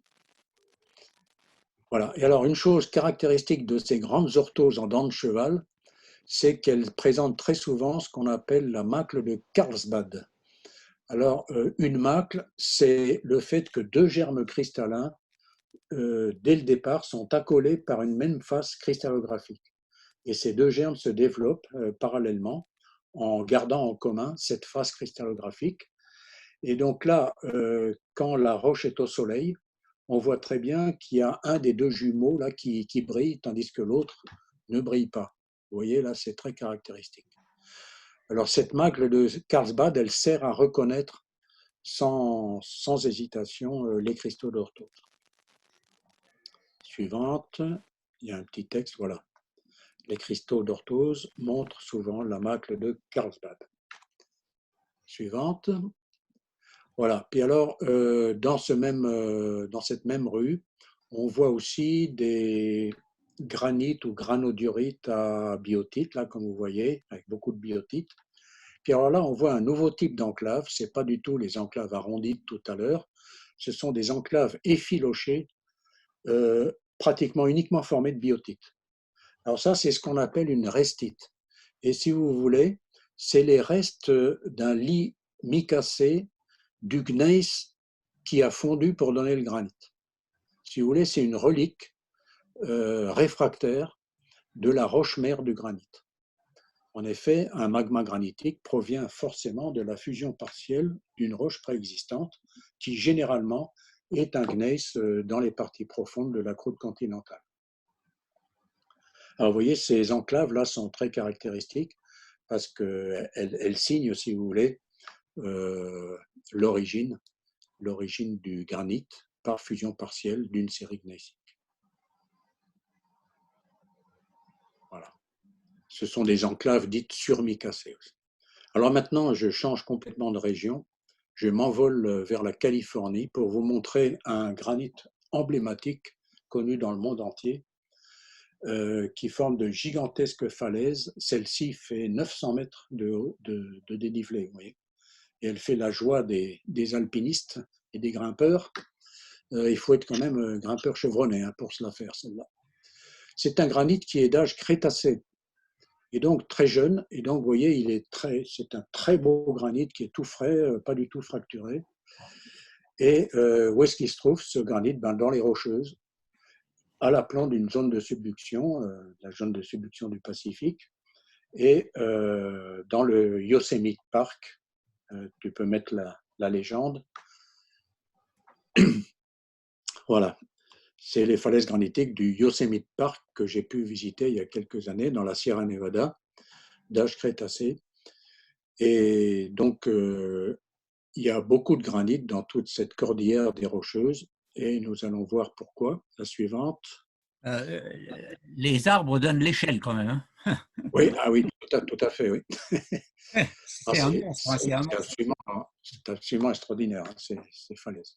Voilà. Et alors, une chose caractéristique de ces grandes orthoses en dents de cheval, c'est qu'elles présentent très souvent ce qu'on appelle la macle de Carlsbad. Alors, une macle, c'est le fait que deux germes cristallins, dès le départ, sont accolés par une même face cristallographique. Et ces deux germes se développent parallèlement en gardant en commun cette face cristallographique. Et donc là, quand la roche est au soleil, on voit très bien qu'il y a un des deux jumeaux là, qui brille, tandis que l'autre ne brille pas. Vous voyez, là, c'est très caractéristique. Alors, cette macle de Carlsbad, elle sert à reconnaître sans hésitation les cristaux d'orthose. Suivante, il y a un petit texte, voilà. Les cristaux d'orthose montrent souvent la macle de Carlsbad. Suivante. Voilà. Puis alors, dans cette même rue, on voit aussi des granites ou granodiorites à biotite, là, comme vous voyez, avec beaucoup de biotite. Puis alors là, on voit un nouveau type d'enclave. Ce n'est pas du tout les enclaves arrondies de tout à l'heure. Ce sont des enclaves effilochées, pratiquement uniquement formées de biotite. Alors ça, c'est ce qu'on appelle une restite. Et si vous voulez, c'est les restes d'un lit micacé du gneiss qui a fondu pour donner le granit. Si vous voulez, c'est une relique réfractaire de la roche-mère du granit. En effet, un magma granitique provient forcément de la fusion partielle d'une roche préexistante qui généralement est un gneiss dans les parties profondes de la croûte continentale. Alors vous voyez, ces enclaves-là sont très caractéristiques parce qu'elles signent, si vous voulez, l'origine du granit par fusion partielle d'une série gneissique. Voilà. Ce sont des enclaves dites surmicacées. Alors maintenant, je change complètement de région. Je m'envole vers la Californie pour vous montrer un granit emblématique connu dans le monde entier qui forme de gigantesques falaises. Celle-ci fait 900 mètres de dénivelé, vous voyez. Et elle fait la joie des alpinistes et des grimpeurs. Il faut être quand même grimpeur chevronné pour se la faire, celle-là. C'est un granit qui est d'âge crétacé, et donc très jeune. Et donc, vous voyez, c'est un très beau granit qui est tout frais, pas du tout fracturé. Et où est-ce qu'il se trouve, ce granit? Dans les Rocheuses, à l'aplomb d'une zone de subduction, la zone de subduction du Pacifique, et dans le Yosemite Park. Tu peux mettre la légende. Voilà, c'est les falaises granitiques du Yosemite Park que j'ai pu visiter il y a quelques années dans la Sierra Nevada, d'âge crétacé. Et donc, il y a beaucoup de granit dans toute cette cordillère des Rocheuses, et nous allons voir pourquoi. La suivante. Les arbres donnent l'échelle quand même. Hein. Oui, ah oui, tout à fait, oui. C'est un monstre, hein, c'est absolument extraordinaire, hein, ces falaises.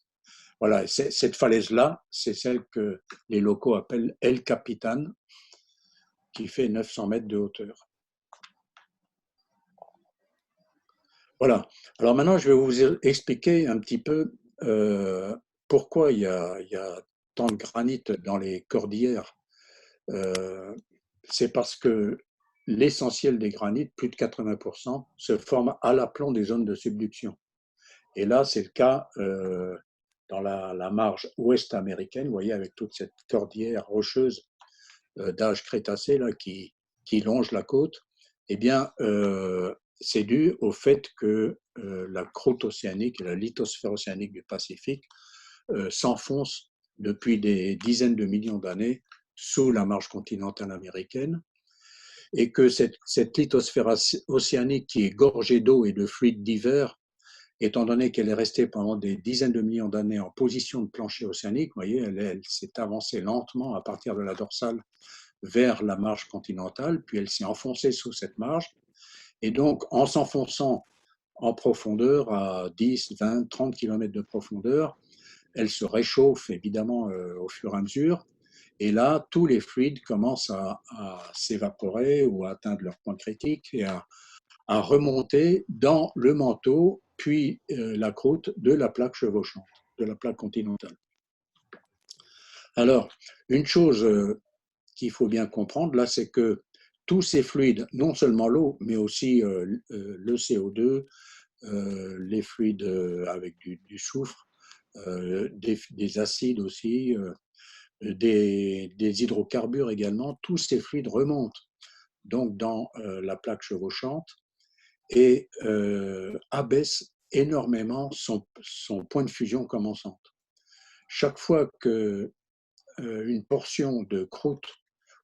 Voilà, cette falaise-là, c'est celle que les locaux appellent El Capitan, qui fait 900 mètres de hauteur. Voilà. Alors maintenant, je vais vous expliquer un petit peu pourquoi il y a tant de granit dans les cordillères. C'est parce que l'essentiel des granites, plus de 80%, se forme à l'aplomb des zones de subduction. Et là, c'est le cas dans la marge ouest américaine, vous voyez, avec toute cette cordillère rocheuse d'âge crétacé là, qui longe la côte. Eh bien, c'est dû au fait que la croûte océanique et la lithosphère océanique du Pacifique s'enfoncent depuis des dizaines de millions d'années sous la marge continentale américaine, et que cette lithosphère océanique qui est gorgée d'eau et de fluides divers, étant donné qu'elle est restée pendant des dizaines de millions d'années en position de plancher océanique, vous voyez, elle s'est avancée lentement à partir de la dorsale vers la marge continentale, puis elle s'est enfoncée sous cette marge, et donc en s'enfonçant en profondeur à 10, 20, 30 km de profondeur, elle se réchauffe évidemment au fur et à mesure, et là, tous les fluides commencent à s'évaporer ou à atteindre leur point critique et à remonter dans le manteau, puis la croûte de la plaque chevauchante, de la plaque continentale. Alors, une chose qu'il faut bien comprendre, là, c'est que tous ces fluides, non seulement l'eau, mais aussi le CO2, les fluides avec du soufre, des acides aussi, des hydrocarbures également, tous ces fluides remontent donc dans la plaque chevauchante et abaissent énormément son point de fusion commençante. Chaque fois que une portion de croûte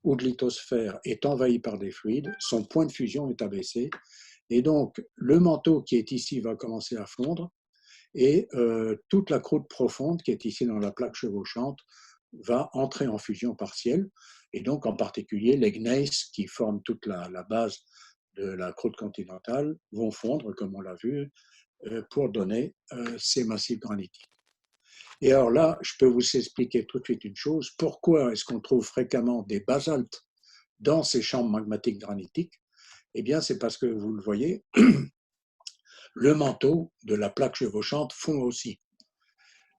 ou de lithosphère est envahie par des fluides, son point de fusion est abaissé, et donc le manteau qui est ici va commencer à fondre, et toute la croûte profonde qui est ici dans la plaque chevauchante va entrer en fusion partielle, et donc en particulier les gneiss qui forment toute la base de la croûte continentale vont fondre, comme on l'a vu, pour donner ces massifs granitiques. Et alors là, je peux vous expliquer tout de suite une chose. Pourquoi est-ce qu'on trouve fréquemment des basaltes dans ces chambres magmatiques granitiques? Eh bien, c'est parce que, vous le voyez, le manteau de la plaque chevauchante fond aussi.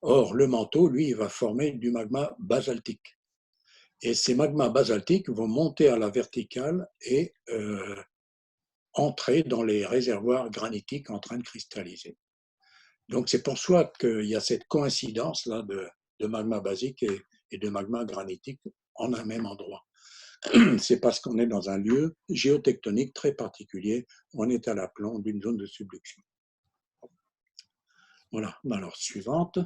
Or, le manteau, lui, il va former du magma basaltique. Et ces magmas basaltiques vont monter à la verticale et entrer dans les réservoirs granitiques en train de cristalliser. Donc, c'est pour ça qu'il y a cette coïncidence-là de magma basique et de magma granitique en un même endroit. C'est parce qu'on est dans un lieu géotectonique très particulier. On est à l'aplomb d'une zone de subduction. Voilà. Alors, suivante.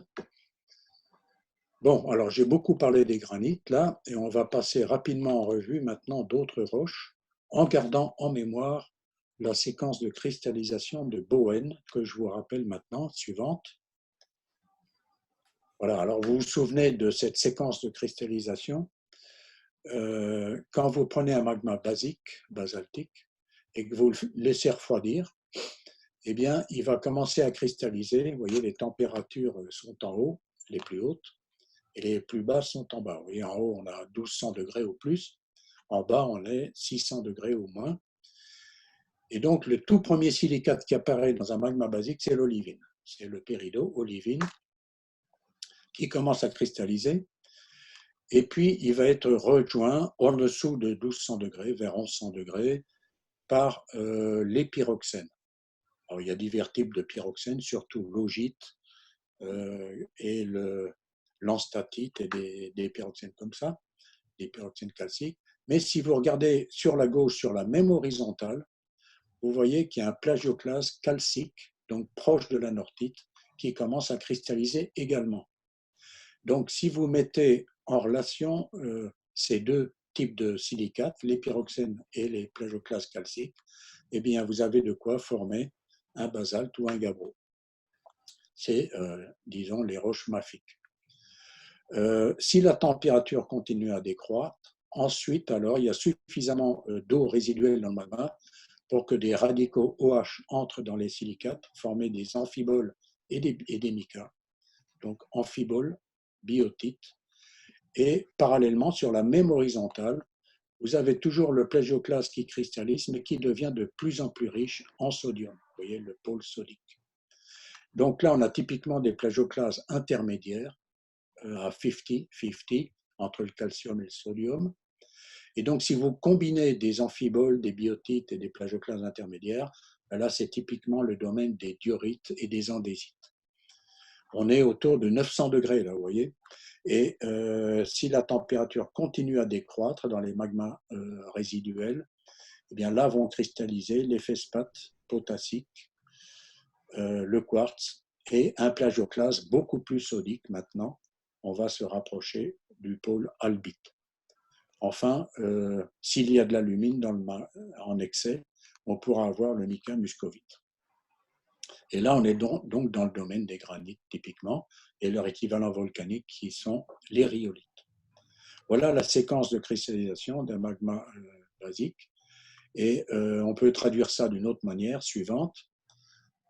Bon, alors j'ai beaucoup parlé des granites là, et on va passer rapidement en revue maintenant d'autres roches, en gardant en mémoire la séquence de cristallisation de Bowen, que je vous rappelle maintenant, suivante. Voilà, alors vous vous souvenez de cette séquence de cristallisation. Quand vous prenez un magma basique, basaltique, et que vous le laissez refroidir, eh bien, il va commencer à cristalliser. Vous voyez, les températures sont en haut, les plus hautes, et les plus basses sont en bas. Vous voyez, en haut, on a 1200 degrés au plus, en bas, on est 600 degrés au moins. Et donc, le tout premier silicate qui apparaît dans un magma basique, c'est l'olivine. C'est le péridot, olivine, qui commence à cristalliser. Et puis, il va être rejoint en dessous de 1200 degrés, vers 1100 degrés, par les pyroxènes. Alors, il y a divers types de pyroxènes, surtout l'augite et l'enstatite et des pyroxènes comme ça, des pyroxènes calciques. Mais si vous regardez sur la gauche, sur la même horizontale, vous voyez qu'il y a un plagioclase calcique, donc proche de la nortite, qui commence à cristalliser également. Donc, si vous mettez en relation ces deux types de silicates, les pyroxènes et les plagioclases calciques, eh bien, vous avez de quoi former un basalte ou un gabbro. C'est, disons, les roches mafiques. Si la température continue à décroître, ensuite, alors, il y a suffisamment d'eau résiduelle dans le magma pour que des radicaux OH entrent dans les silicates, former des amphiboles et des micas. Donc, amphiboles, biotites. Et parallèlement, sur la même horizontale, vous avez toujours le plagioclase qui cristallise, mais qui devient de plus en plus riche en sodium. Vous voyez le pôle sodique. Donc là, on a typiquement des plagioclases intermédiaires à 50-50 entre le calcium et le sodium. Et donc, si vous combinez des amphiboles, des biotites et des plagioclases intermédiaires, là, c'est typiquement le domaine des diorites et des andésites. On est autour de 900 degrés, là, vous voyez. Et si la température continue à décroître dans les magmas résiduels, eh bien là vont cristalliser les fedspaths potassiques, le quartz et un plagioclase beaucoup plus sodique maintenant. On va se rapprocher du pôle albite. Enfin, s'il y a de l'alumine en excès, on pourra avoir le mica muscovite. Et là, on est donc dans le domaine des granites, typiquement, et leur équivalent volcanique, qui sont les rhyolites. Voilà la séquence de cristallisation d'un magma basique. Et on peut traduire ça d'une autre manière, suivante,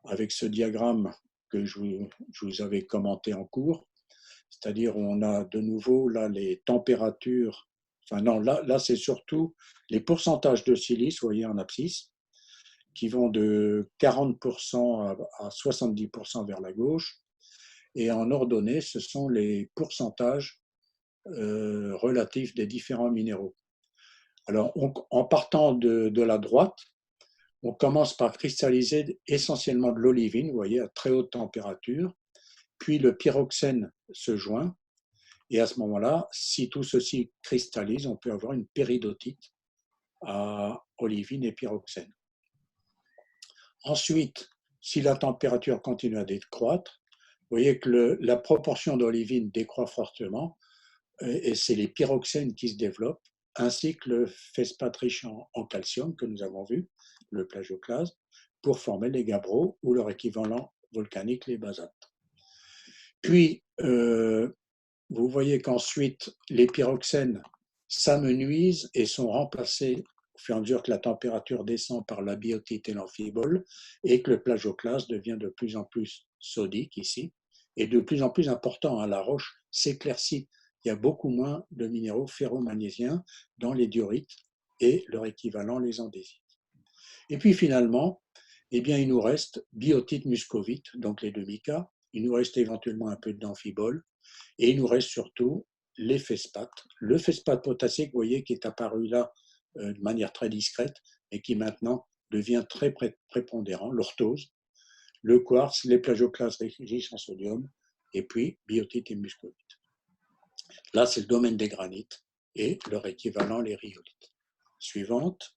avec ce diagramme que je vous avais commenté en cours, c'est-à-dire on a de nouveau là les températures, enfin non, là c'est surtout les pourcentages de silice, vous voyez en abscisse, qui vont de 40% à 70% vers la gauche, et en ordonnée, ce sont les pourcentages relatifs des différents minéraux. Alors, en partant de la droite, on commence par cristalliser essentiellement de l'olivine, vous voyez, à très haute température, puis le pyroxène se joint, et à ce moment-là, si tout ceci cristallise, on peut avoir une péridotite à olivine et pyroxène. Ensuite, si la température continue à décroître, vous voyez que la proportion d'olivine décroît fortement, et c'est les pyroxènes qui se développent, ainsi que le fedspath riche en calcium que nous avons vu, le plagioclase, pour former les gabbros ou leur équivalent volcanique, les basaltes. Puis, vous voyez qu'ensuite, les pyroxènes s'amenuisent et sont remplacés au fur et à mesure que la température descend par la biotite et l'amphibole, et que le plagioclase devient de plus en plus sodique ici, et de plus en plus important. La roche s'éclaircit. Il y a beaucoup moins de minéraux ferromagnésiens dans les diorites et leur équivalent, les andésites. Et puis finalement, eh bien, il nous reste biotite muscovite, donc les deux micas. Il nous reste éventuellement un peu d'amphibole. Et il nous reste surtout les fedspaths. Le fedspath potassique, vous voyez, qui est apparu là de manière très discrète et qui maintenant devient très prépondérant, l'orthose, le quartz, les plagioclases riches en sodium, et puis biotite et muscovite. Là, c'est le domaine des granites et leur équivalent, les rhyolites. Suivante.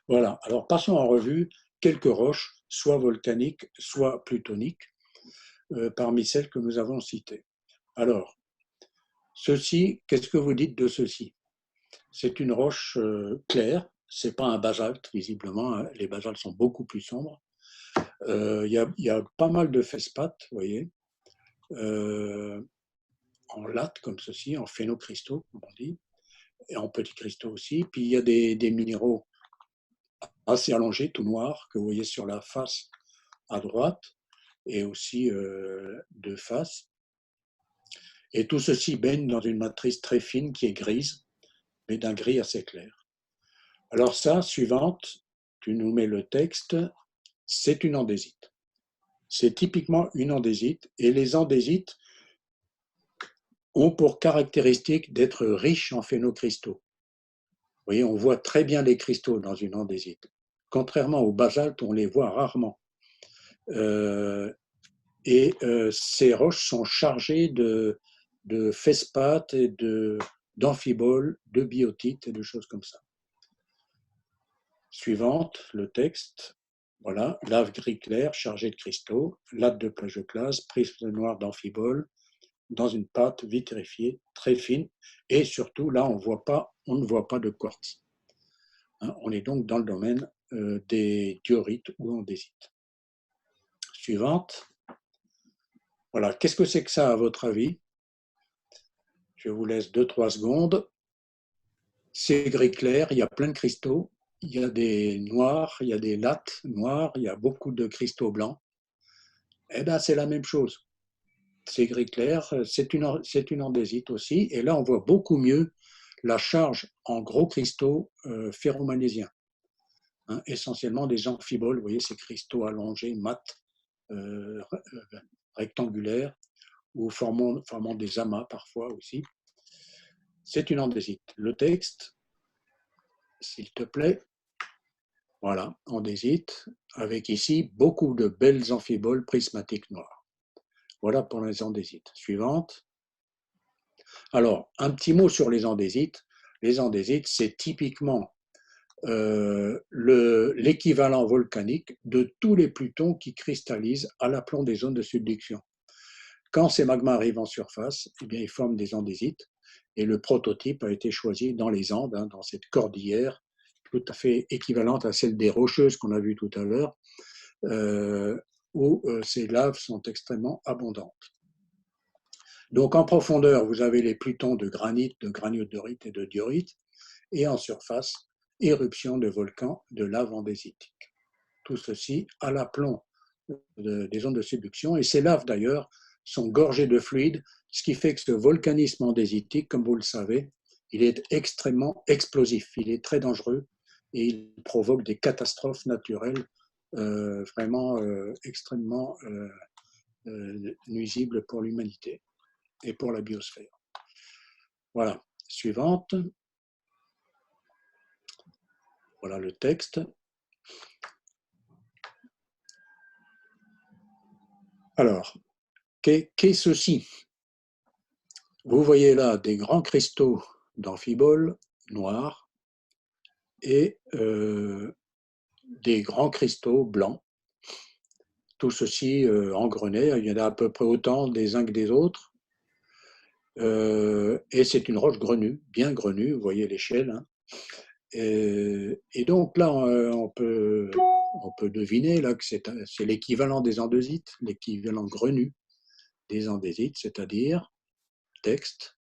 Voilà, alors passons en revue quelques roches, soit volcaniques, soit plutoniques, parmi celles que nous avons citées. Alors, ceci, qu'est-ce que vous dites de ceci? C'est une roche claire, c'est pas un basalte, visiblement, hein. Les basaltes sont beaucoup plus sombres. Il y a pas mal de fedspaths, vous voyez, en latte comme ceci, en phénocristaux, comme on dit, et en petits cristaux aussi. Puis il y a des minéraux assez allongés, tout noirs, que vous voyez sur la face à droite, et aussi de face. Et tout ceci baigne dans une matrice très fine qui est grise, mais d'un gris assez clair. Alors ça, suivante, tu nous mets le texte, c'est une andésite. C'est typiquement une andésite, et les andésites ont pour caractéristique d'être riches en phénocristaux. Vous voyez, on voit très bien les cristaux dans une andésite. Contrairement aux basaltes, on les voit rarement. Ces roches sont chargées de fedspaths et d'amphiboles, de biotites et de choses comme ça. Suivante, le texte. Voilà, lave gris clair chargée de cristaux, latte de plagioclase, prisme noir d'amphibole, dans une pâte vitrifiée, très fine, et surtout, là, on ne voit pas de quartz. Hein, on est donc dans le domaine des diorites ou andésites. Suivante. Voilà, qu'est-ce que c'est que ça, à votre avis? Je vous laisse 2-3 secondes. C'est gris clair, il y a plein de cristaux, il y a des noirs, il y a des lattes noires, il y a beaucoup de cristaux blancs. Eh bien, c'est la même chose. C'est gris clair, c'est une andésite aussi. Et là, on voit beaucoup mieux la charge en gros cristaux ferromagnésiens. Hein, essentiellement des amphiboles, vous voyez ces cristaux allongés, mat, rectangulaires, ou formant des amas parfois aussi. C'est une andésite. Le texte, s'il te plaît. Voilà, andésite, avec ici beaucoup de belles amphiboles prismatiques noires. Voilà pour les andésites. Suivante. Alors, un petit mot sur les andésites. Les andésites, c'est typiquement l'équivalent volcanique de tous les plutons qui cristallisent à l'aplomb des zones de subduction. Quand ces magmas arrivent en surface, eh bien, ils forment des andésites. Et le prototype a été choisi dans les Andes, hein, dans cette cordillère tout à fait équivalente à celle des Rocheuses qu'on a vues tout à l'heure, où ces laves sont extrêmement abondantes. Donc en profondeur, vous avez les plutons de granit, de granodiorite et de diorite, et en surface, éruption de volcans de lave andésitiques. Tout ceci à l'aplomb des zones de subduction, et ces laves d'ailleurs sont gorgées de fluide, ce qui fait que ce volcanisme andésitique, comme vous le savez, il est extrêmement explosif, il est très dangereux et il provoque des catastrophes naturelles vraiment extrêmement nuisibles pour l'humanité et pour la biosphère. Voilà, suivante. Voilà le texte. Alors, qu'est ceci? Vous voyez là des grands cristaux d'amphiboles noirs et des grands cristaux blancs. Tout ceci engrené, il y en a à peu près autant des uns que des autres. Et c'est une roche grenue, bien grenue, vous voyez l'échelle. Hein. Et donc là, on peut deviner là, que c'est l'équivalent des andésites, l'équivalent grenu des andésites, c'est-à-dire, texte,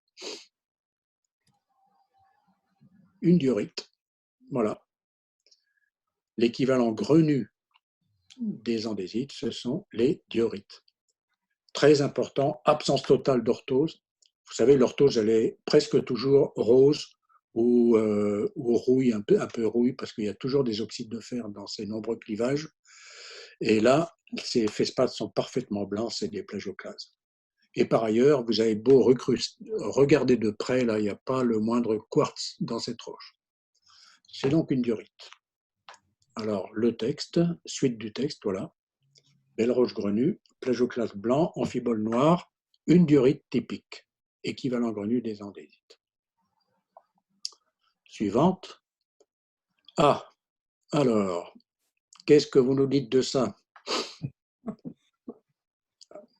une diorite. Voilà. L'équivalent grenu des andésites, ce sont les diorites. Très important, absence totale d'orthose. Vous savez, l'orthose, elle est presque toujours rose ou rouille, un peu rouille, parce qu'il y a toujours des oxydes de fer dans ces nombreux clivages. Et là, ces fespates sont parfaitement blancs, c'est des plagioclases. Et par ailleurs, vous avez beau regarder de près, là, il n'y a pas le moindre quartz dans cette roche. C'est donc une diorite. Alors, le texte, suite du texte, voilà. Belle roche grenue, plagioclase blanc, amphibole noir, une diorite typique, équivalent grenu des andésites. Suivante. Ah, alors, qu'est-ce que vous nous dites de ça?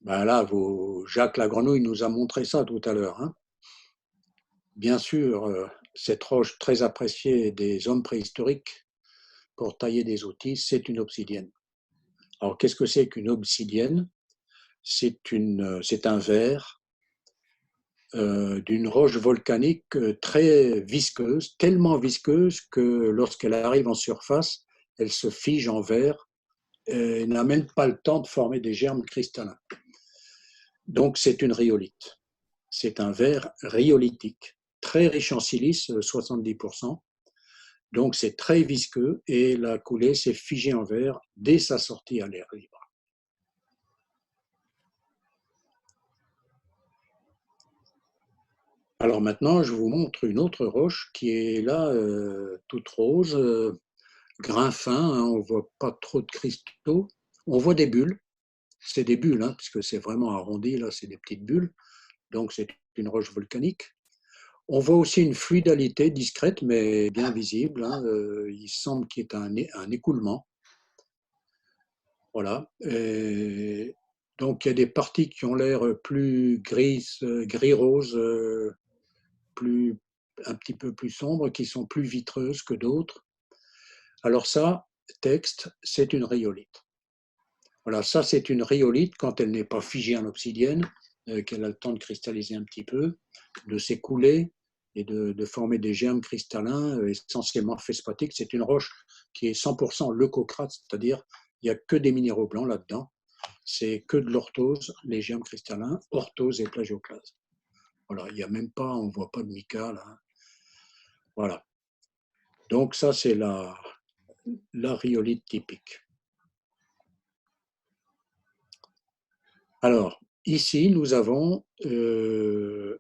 Ben là, Jacques Lagrenouille nous a montré ça tout à l'heure. Hein. Bien sûr, cette roche très appréciée des hommes préhistoriques pour tailler des outils, c'est une obsidienne. Alors, qu'est-ce que c'est qu'une obsidienne? C'est un verre d'une roche volcanique très visqueuse, tellement visqueuse que lorsqu'elle arrive en surface, elle se fige en verre et n'a même pas le temps de former des germes cristallins. Donc c'est une rhyolite. C'est un verre rhyolitique, très riche en silice, 70%. Donc c'est très visqueux et la coulée s'est figée en verre dès sa sortie à l'air libre. Alors maintenant, je vous montre une autre roche qui est là, toute rose, grain fin, hein, on ne voit pas trop de cristaux. On voit des bulles, c'est des bulles, hein, puisque c'est vraiment arrondi, là c'est des petites bulles, donc c'est une roche volcanique. On voit aussi une fluidalité discrète, mais bien visible, hein, il semble qu'il y ait un écoulement. Voilà. Et donc il y a des parties qui ont l'air plus gris-rose, un petit peu plus sombres, qui sont plus vitreuses que d'autres. Alors ça, texte, c'est une rhyolite. Voilà, ça c'est une rhyolite quand elle n'est pas figée en obsidienne, qu'elle a le temps de cristalliser un petit peu, de s'écouler et de former des germes cristallins essentiellement fespatiques. C'est une roche qui est 100% leucocrate, c'est-à-dire il n'y a que des minéraux blancs là-dedans. C'est que de l'orthose, les germes cristallins, orthose et plagioclase. Voilà, il n'y a même pas, on ne voit pas de mica là. Voilà. Donc ça c'est la rhyolite typique. Alors, ici, nous avons une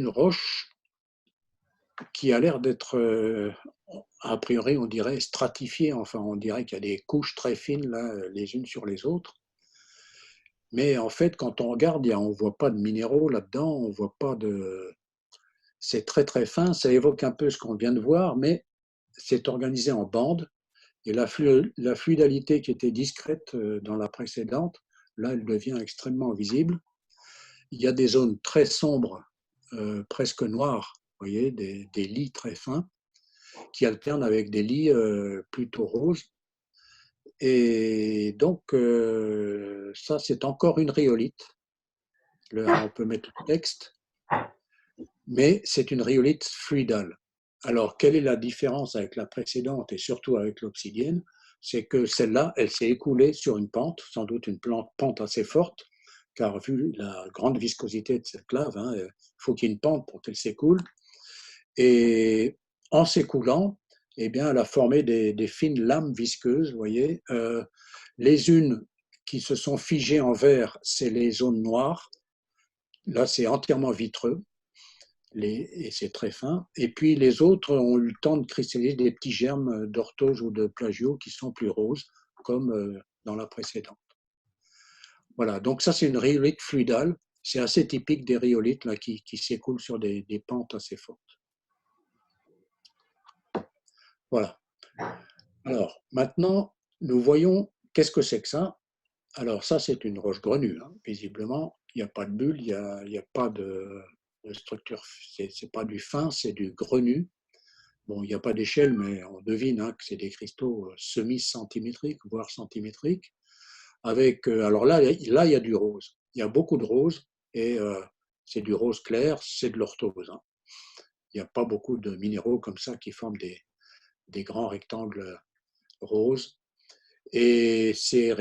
roche qui a l'air d'être a priori, on dirait stratifiées, enfin, on dirait qu'il y a des couches très fines là, les unes sur les autres. Mais en fait, quand on regarde, on ne voit pas de minéraux là-dedans, on voit pas de. C'est très très fin, ça évoque un peu ce qu'on vient de voir, mais c'est organisé en bandes. Et la fluidalité qui était discrète dans la précédente, là, elle devient extrêmement visible. Il y a des zones très sombres, presque noires, vous voyez, des lits très fins, qui alternent avec des lits plutôt roses. Et donc, ça, c'est encore une rhyolite. On peut mettre le texte, mais c'est une rhyolite fluidale. Alors, quelle est la différence avec la précédente et surtout avec l'obsidienne? C'est que celle-là, elle s'est écoulée sur une pente, sans doute une pente assez forte, car vu la grande viscosité de cette lave, hein, il faut qu'il y ait une pente pour qu'elle s'écoule. Et en s'écoulant, eh bien, elle a formé des fines lames visqueuses, vous voyez. Les unes qui se sont figées en verre, c'est les zones noires. Là, c'est entièrement vitreux et c'est très fin. Et puis les autres ont eu le temps de cristalliser des petits germes d'orthose ou de plagio qui sont plus roses, comme dans la précédente. Voilà, donc ça c'est une rhyolite fluidale. C'est assez typique des rhyolites là, qui s'écoulent sur des pentes assez fortes. Voilà. Alors maintenant, nous voyons qu'est-ce que c'est que ça. Alors ça c'est une roche grenue, hein. Visiblement, il n'y a pas de bulle, il n'y a pas de structure, c'est pas du fin, c'est du grenu. Bon, il n'y a pas d'échelle, mais on devine hein, que c'est des cristaux semi-centimétriques, voire centimétriques. Alors là, il y a du rose. Il y a beaucoup de rose et c'est du rose clair, c'est de l'orthose. Hein. Il n'y a pas beaucoup de minéraux comme ça qui forment des grands rectangles roses. Et ces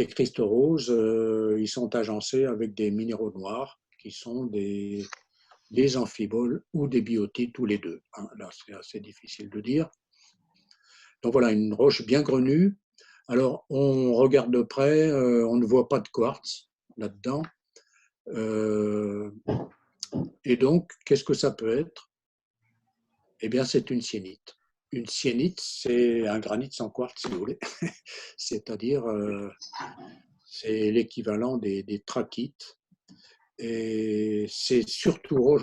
cristaux roses, ils sont agencés avec des minéraux noirs qui sont des amphiboles ou des biotites, ou les deux. Hein. Là, c'est assez difficile de dire. Donc voilà, une roche bien grenue. Alors, on regarde de près, on ne voit pas de quartz là-dedans. Et donc, qu'est-ce que ça peut être? Eh bien, c'est une syénite. Une syénite, c'est un granit sans quartz, si vous voulez. C'est-à-dire, c'est l'équivalent des trachytes. Et c'est surtout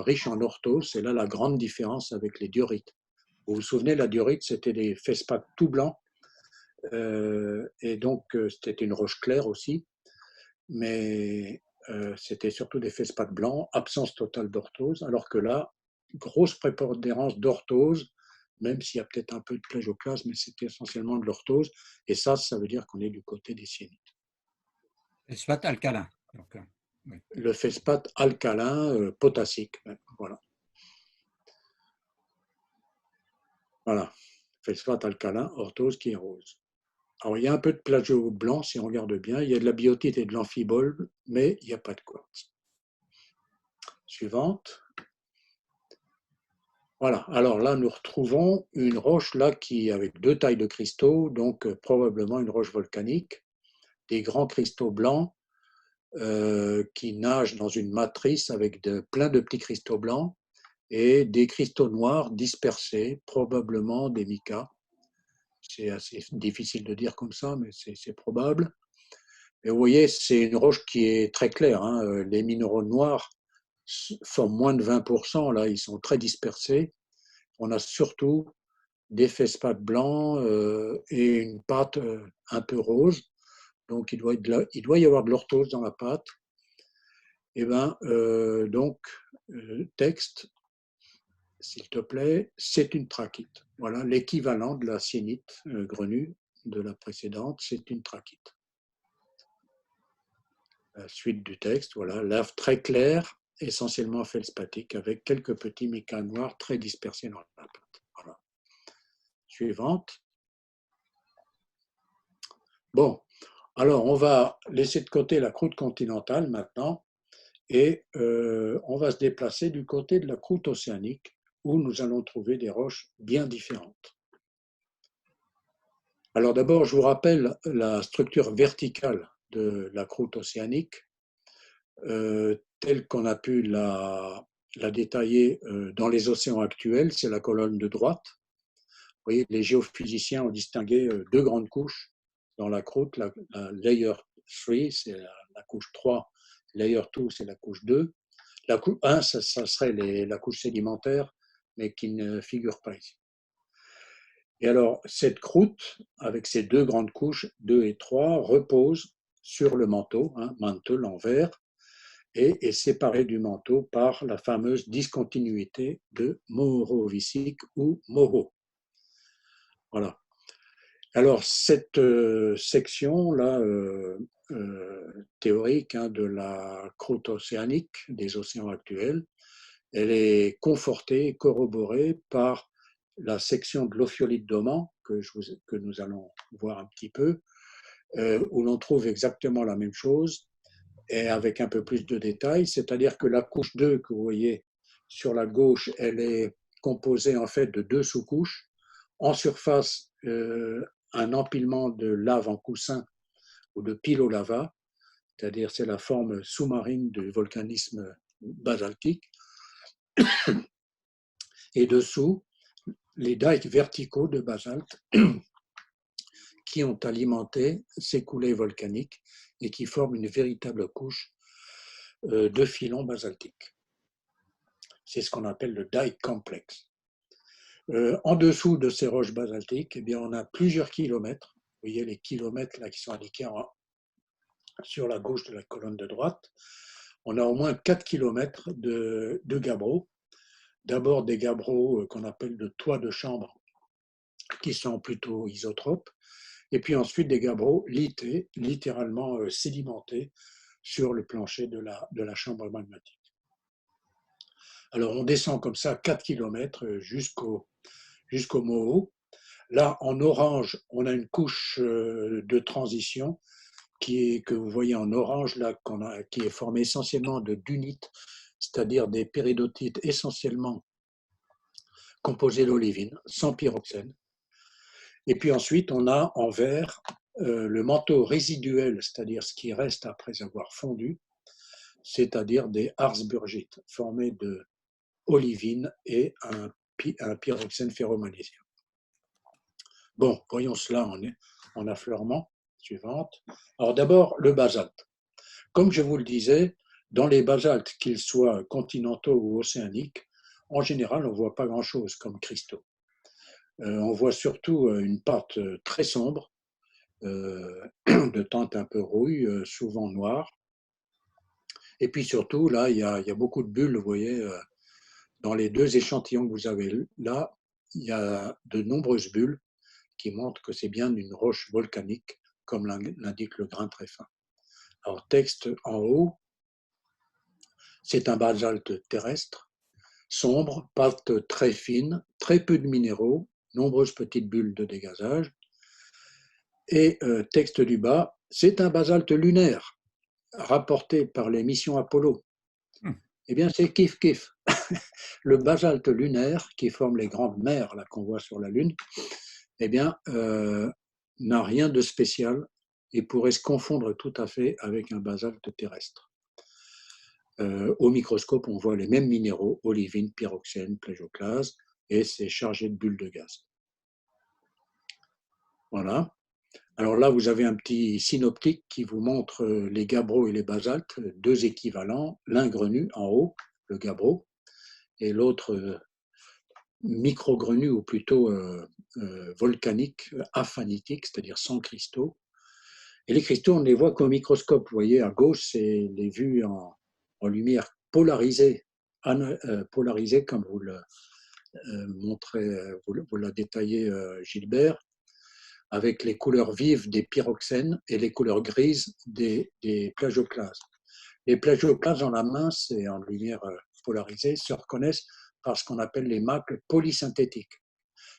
riche en orthose. C'est là la grande différence avec les diorites. Vous vous souvenez, la diorite, c'était des feldspaths tout blancs. Et donc, c'était une roche claire aussi. Mais c'était surtout des feldspaths blancs, absence totale d'orthose. Alors que là, grosse prépondérance d'orthose, même s'il y a peut-être un peu de plagioclasme, mais c'était essentiellement de l'orthose. Et ça veut dire qu'on est du côté des syénites. Phosphate alcalin. Donc, oui. Le feldspath alcalin potassique. Voilà. Voilà. Feldspath alcalin, orthose qui est rose. Alors, il y a un peu de plagio blanc, si on regarde bien. Il y a de la biotite et de l'amphibole, mais il n'y a pas de quartz. Suivante. Voilà. Alors là, nous retrouvons une roche là avec deux tailles de cristaux, donc probablement une roche volcanique, des grands cristaux blancs qui nagent dans une matrice avec plein de petits cristaux blancs et des cristaux noirs dispersés, probablement des micas. C'est assez difficile de dire comme ça, mais c'est probable. Et vous voyez, c'est une roche qui est très claire. Hein. Les minéraux noirs font moins de 20%, là, ils sont très dispersés. On a surtout des feldspaths blancs et une pâte un peu rose. Donc, il doit y avoir de l'orthose dans la pâte. Et bien, texte, s'il te plaît, c'est une trachyte. Voilà, l'équivalent de la syénite grenue de la précédente, c'est une trachyte. La suite du texte, voilà, lave très claire, essentiellement feldspathique, avec quelques petits micas noirs très dispersés dans la pâte. Voilà. Suivante. Bon, alors on va laisser de côté la croûte continentale maintenant et on va se déplacer du côté de la croûte océanique où nous allons trouver des roches bien différentes. Alors d'abord, je vous rappelle la structure verticale de la croûte océanique telle qu'on a pu la la détailler dans les océans actuels, c'est la colonne de droite. Vous voyez, les géophysiciens ont distingué deux grandes couches dans la croûte. La layer 3, c'est la couche 3. Layer 2, c'est la couche 2. La couche 1, ça serait la couche sédimentaire, mais qui ne figure pas ici. Et alors, cette croûte, avec ces deux grandes couches, 2 et 3, repose sur le manteau, mantle en verre, et est séparée du manteau par la fameuse discontinuité de Mohorovičić ou Moho. Voilà. Alors, cette section-là, théorique de la croûte océanique des océans actuels, elle est confortée, corroborée par la section de l'ophiolite d'Oman, que nous allons voir un petit peu, où l'on trouve exactement la même chose, et avec un peu plus de détails, c'est-à-dire que la couche 2 que vous voyez sur la gauche, elle est composée en fait de deux sous-couches. En surface, un empilement de lave en coussin ou de pilolava, c'est-à-dire c'est la forme sous-marine du volcanisme basaltique. Et dessous, les dikes verticaux de basalte qui ont alimenté ces coulées volcaniques et qui forment une véritable couche de filons basaltiques. C'est ce qu'on appelle le dike complexe. En dessous de ces roches basaltiques, eh bien, on a plusieurs kilomètres. Vous voyez les kilomètres là, qui sont indiqués sur la gauche de la colonne de droite. On a au moins 4 kilomètres de gabbros. D'abord des gabbros qu'on appelle de toits de chambre, qui sont plutôt isotropes, et puis ensuite des gabbros lités, littéralement sédimentés sur le plancher de la chambre magmatique. Alors on descend comme ça 4 km jusqu'au Moho. Là, en orange, on a une couche de transition que vous voyez en orange, là, qui est formée essentiellement de dunites, c'est-à-dire des péridotites essentiellement composés d'olivine, sans pyroxène. Et puis ensuite, on a en vert le manteau résiduel, c'est-à-dire ce qui reste après avoir fondu, c'est-à-dire des harzburgites formés de olivine et un pyroxène ferromagnésium. Bon, voyons cela en affleurement. Suivante. Alors d'abord, le basalte. Comme je vous le disais, dans les basaltes, qu'ils soient continentaux ou océaniques, en général, on ne voit pas grand-chose comme cristaux. On voit surtout une pâte très sombre, de teinte un peu rouille, souvent noire. Et puis surtout, là, il y a beaucoup de bulles, vous voyez, dans les deux échantillons que vous avez là, il y a de nombreuses bulles qui montrent que c'est bien une roche volcanique, comme l'indique le grain très fin. Alors, texte en haut, c'est un basalte terrestre, sombre, pâte très fine, très peu de minéraux, nombreuses petites bulles de dégazage. Et texte du bas, c'est un basalte lunaire, rapporté par les missions Apollo. Eh bien, c'est kiff-kiff. Le basalte lunaire, qui forme les grandes mers qu'on voit sur la Lune, eh bien, n'a rien de spécial et pourrait se confondre tout à fait avec un basalte terrestre. Au microscope, on voit les mêmes minéraux, olivine, pyroxène, plagioclase, et c'est chargé de bulles de gaz. Voilà. Alors là, vous avez un petit synoptique qui vous montre les gabbros et les basaltes, deux équivalents, l'un grenu en haut, le gabbro, et l'autre micro-grenu, ou plutôt volcanique, aphanitique, c'est-à-dire sans cristaux. Et les cristaux, on ne les voit qu'au microscope. Vous voyez, à gauche, c'est les vues en lumière polarisée, comme vous le montrez, vous l'a détaillé Gilbert, avec les couleurs vives des pyroxènes et les couleurs grises des plagioclases. Les plagioclases en la mince et en lumière polarisée se reconnaissent par ce qu'on appelle les macles polysynthétiques.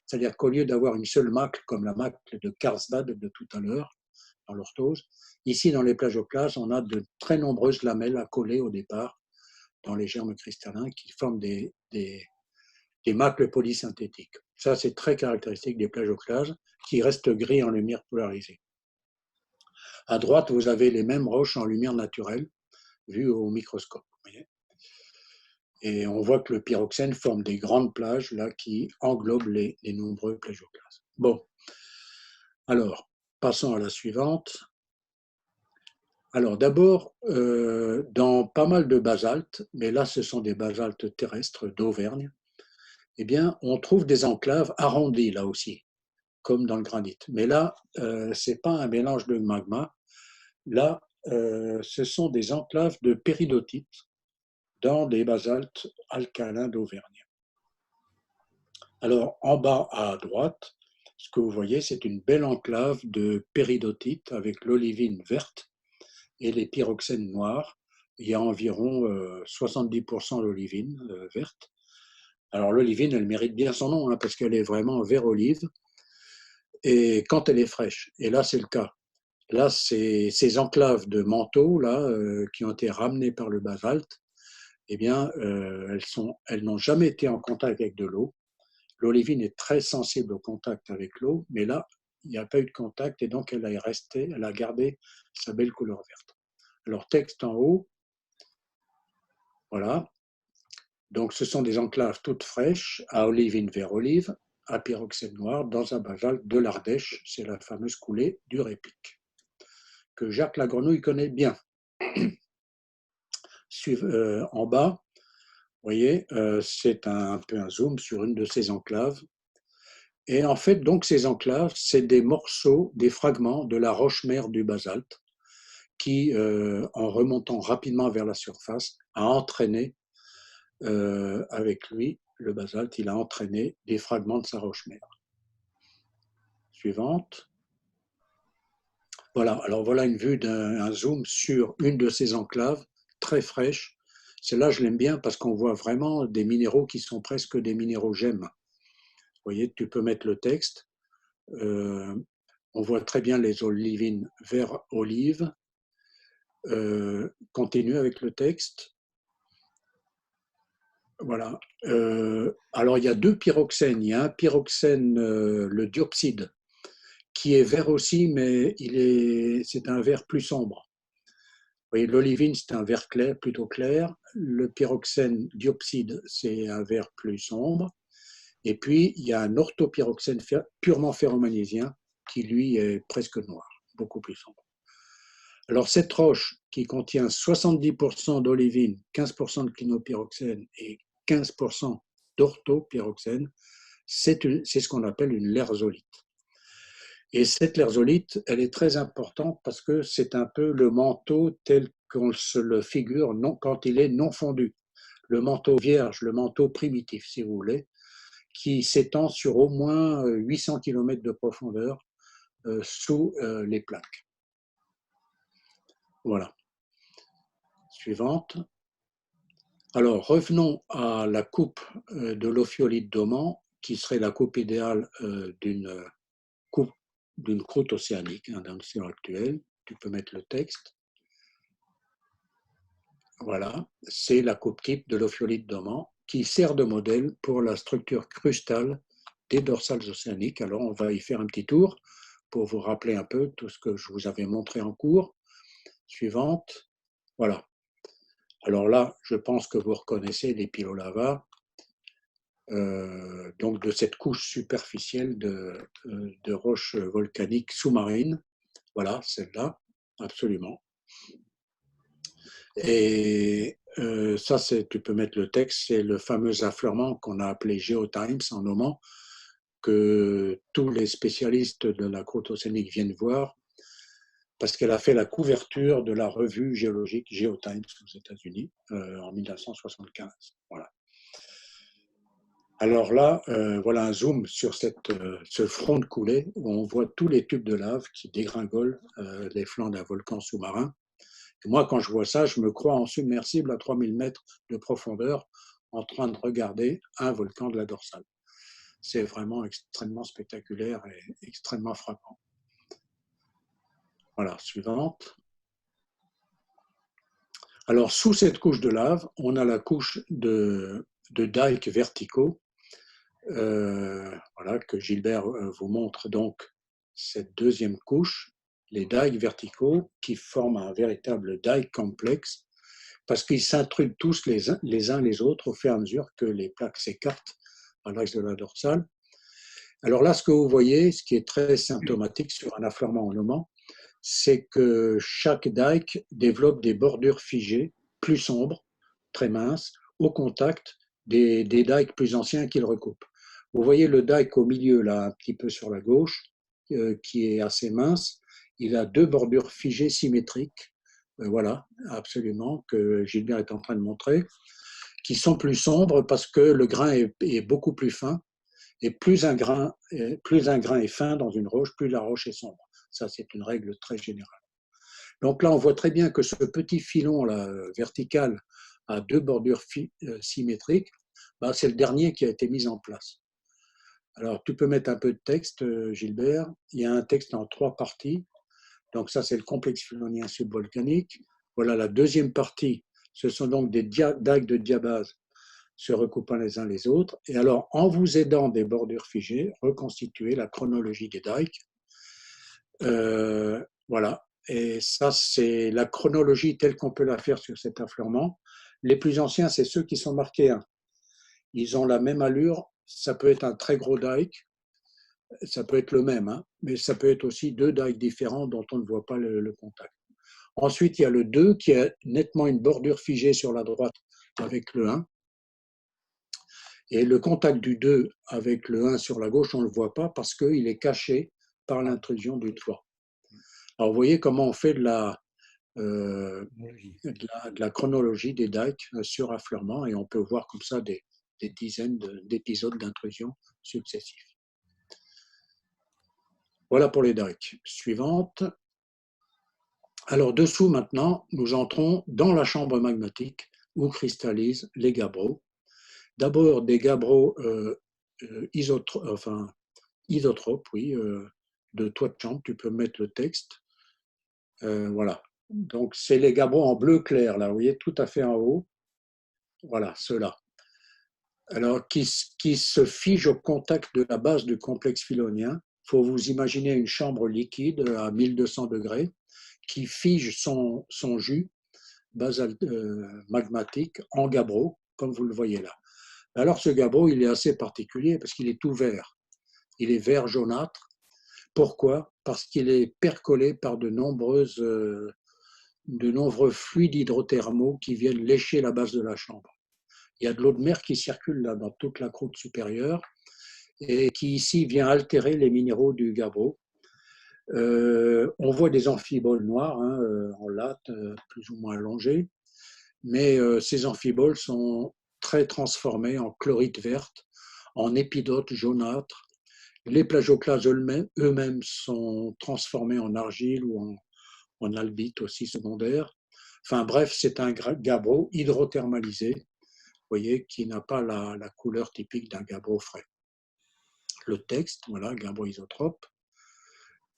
C'est-à-dire qu'au lieu d'avoir une seule macle, comme la macle de Karlsbad de tout à l'heure, dans l'orthose, ici dans les plagioclases, on a de très nombreuses lamelles accolées au départ dans les germes cristallins qui forment des macles polysynthétiques. Ça, c'est très caractéristique des plagioclases qui restent gris en lumière polarisée. À droite, vous avez les mêmes roches en lumière naturelle vues au microscope. Et on voit que le pyroxène forme des grandes plages là, qui englobent les nombreux plagioclases. Bon, alors, passons à la suivante. Alors d'abord, dans pas mal de basaltes, mais là ce sont des basaltes terrestres d'Auvergne, eh bien on trouve des enclaves arrondies là aussi, comme dans le granit. Mais là, ce n'est pas un mélange de magma. Là, ce sont des enclaves de péridotite dans des basaltes alcalins d'Auvergne. Alors en bas à droite, ce que vous voyez, c'est une belle enclave de péridotite avec l'olivine verte et les pyroxènes noirs. Il y a environ 70% d'olivine verte. Alors l'olivine, elle mérite bien son nom, hein, parce qu'elle est vraiment vert olive, et quand elle est fraîche. Et là, c'est le cas. Là, ces enclaves de manteaux là, qui ont été ramenées par le basalte, eh bien, elles n'ont jamais été en contact avec de l'eau. L'olivine est très sensible au contact avec l'eau, mais là, il n'y a pas eu de contact et donc elle a gardé sa belle couleur verte. Alors, texte en haut, voilà. Donc, ce sont des enclaves toutes fraîches, à olivine vert olive, à pyroxène noir, dans un basalte de l'Ardèche. C'est la fameuse coulée du Répic, que Jacques Lagrenouille connaît bien. En bas, vous voyez, c'est un peu un zoom sur une de ces enclaves. Et en fait, donc, ces enclaves, c'est des morceaux, des fragments de la roche-mère du basalte qui, en remontant rapidement vers la surface, a entraîné avec lui, le basalte, il a entraîné des fragments de sa roche-mère. Suivante. Voilà, alors voilà une vue d'un zoom sur une de ces enclaves, très fraîche. Celle-là, je l'aime bien parce qu'on voit vraiment des minéraux qui sont presque des minéraux gemmes. Vous voyez, tu peux mettre le texte. On voit très bien les olivines vert olive. Continue avec le texte. Voilà. Alors, il y a deux pyroxènes. Il y a un pyroxène, le diopside, qui est vert aussi, mais c'est un vert plus sombre. Vous voyez, l'olivine, c'est un vert clair, plutôt clair. Le pyroxène diopside, c'est un vert plus sombre. Et puis, il y a un orthopyroxène purement ferromagnésiien qui, lui, est presque noir, beaucoup plus sombre. Alors, cette roche qui contient 70% d'olivine, 15% de clinopyroxène et 15% d'orthopyroxène, c'est ce qu'on appelle une lerzolite. Et cette lerzolite, elle est très importante parce que c'est un peu le manteau tel qu'on se le figure quand il est non fondu. Le manteau vierge, le manteau primitif, si vous voulez, qui s'étend sur au moins 800 km de profondeur sous les plaques. Voilà. Suivante. Alors, revenons à la coupe de l'ophiolite d'Oman, qui serait la coupe idéale d'une croûte océanique dans l'océan actuel. Tu peux mettre le texte. Voilà, c'est la coupe type de l'ophiolite d'Oman qui sert de modèle pour la structure crustale des dorsales océaniques. Alors, on va y faire un petit tour pour vous rappeler un peu tout ce que je vous avais montré en cours. Suivante. Voilà. Alors là, je pense que vous reconnaissez les pilolavas, donc de cette couche superficielle de roches volcaniques sous-marines. Voilà, celle-là, absolument. Et ça, tu peux mettre le texte, c'est le fameux affleurement qu'on a appelé Geotimes en Oman, que tous les spécialistes de la croûte océanique viennent voir, parce qu'elle a fait la couverture de la revue géologique Geotimes aux États-Unis en 1975. Voilà. Alors là, voilà un zoom sur ce front de coulée où on voit tous les tubes de lave qui dégringolent les flancs d'un volcan sous-marin. Et moi, quand je vois ça, je me crois en submersible à 3000 mètres de profondeur en train de regarder un volcan de la dorsale. C'est vraiment extrêmement spectaculaire et extrêmement frappant. Voilà, suivante. Alors, sous cette couche de lave, on a la couche de dikes verticaux. Voilà, que Gilbert vous montre donc cette deuxième couche, les dikes verticaux qui forment un véritable dike complexe, parce qu'ils s'intrudent tous les uns les autres au fur et à mesure que les plaques s'écartent à l'axe de la dorsale. Alors là, ce que vous voyez, ce qui est très symptomatique sur un affleurement en aumant, c'est que chaque dike développe des bordures figées, plus sombres, très minces, au contact des dikes plus anciens qu'il recoupe. Vous voyez le dike au milieu, là, un petit peu sur la gauche, qui est assez mince. Il a deux bordures figées symétriques, voilà, absolument, que Gilbert est en train de montrer, qui sont plus sombres parce que le grain est beaucoup plus fin. Et plus un grain est fin dans une roche, plus la roche est sombre. Ça, c'est une règle très générale. Donc là, on voit très bien que ce petit filon là, vertical à deux bordures symétriques, bah, c'est le dernier qui a été mis en place. Alors, tu peux mettre un peu de texte, Gilbert. Il y a un texte en trois parties. Donc ça, c'est le complexe filonien subvolcanique. Voilà la deuxième partie. Ce sont donc des dikes de diabase se recoupant les uns les autres. Et alors, en vous aidant des bordures figées, reconstituer la chronologie des dikes. Voilà. Et ça, c'est la chronologie telle qu'on peut la faire sur cet affleurement. Les plus anciens, c'est ceux qui sont marqués 1. Ils ont la même allure. Ça peut être un très gros dike, ça peut être le même, hein, mais ça peut être aussi deux dikes différents dont on ne voit pas le contact. Ensuite, il y a le 2 qui a nettement une bordure figée sur la droite avec le 1. Et le contact du 2 avec le 1 sur la gauche, on ne le voit pas parce qu'il est caché par l'intrusion du 3. Alors, vous voyez comment on fait de la chronologie des dikes sur affleurement et on peut voir comme ça des dizaines d'épisodes d'intrusion successifs. Voilà pour les dikes. Suivante. Alors, dessous maintenant, nous entrons dans la chambre magmatique où cristallisent les gabbros. D'abord des gabbros isotropes, oui, de toit de chambre. Tu peux mettre le texte. Voilà. Donc, c'est les gabbros en bleu clair, là, vous voyez, tout à fait en haut. Voilà, ceux-là. Alors, qui se figent au contact de la base du complexe filonien. Il faut vous imaginer une chambre liquide à 1200 degrés qui fige son jus magmatique en gabbro, comme vous le voyez là. Alors, ce gabbro, il est assez particulier parce qu'il est tout vert. Il est vert jaunâtre. Pourquoi? Parce qu'il est percolé par de nombreux fluides hydrothermaux qui viennent lécher la base de la chambre. Il y a de l'eau de mer qui circule là dans toute la croûte supérieure et qui ici vient altérer les minéraux du gabbro. On voit des amphiboles noirs hein, en latte, plus ou moins allongés, mais ces amphiboles sont très transformés en chlorite verte, en épidote jaunâtre. Les plagioclases eux-mêmes sont transformés en argile ou en albite aussi secondaire. Enfin bref, c'est un gabbro hydrothermalisé, vous voyez, qui n'a pas la couleur typique d'un gabbro frais. Le texte, voilà, gabbro isotrope,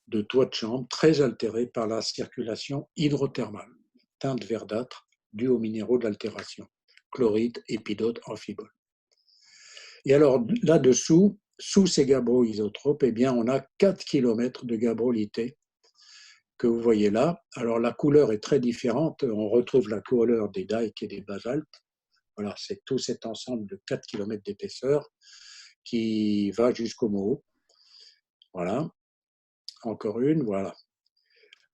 de toit de chambre, très altéré par la circulation hydrothermale, teinte verdâtre due aux minéraux d'altération, chlorite, épidote, amphibole. Et alors là-dessous, sous ces gabbros isotropes, eh bien, on a 4 km de gabrolité que vous voyez là. Alors la couleur est très différente, on retrouve la couleur des dikes et des basaltes. Voilà, c'est tout cet ensemble de 4 km d'épaisseur qui va jusqu'au Moho. Voilà, encore une, voilà.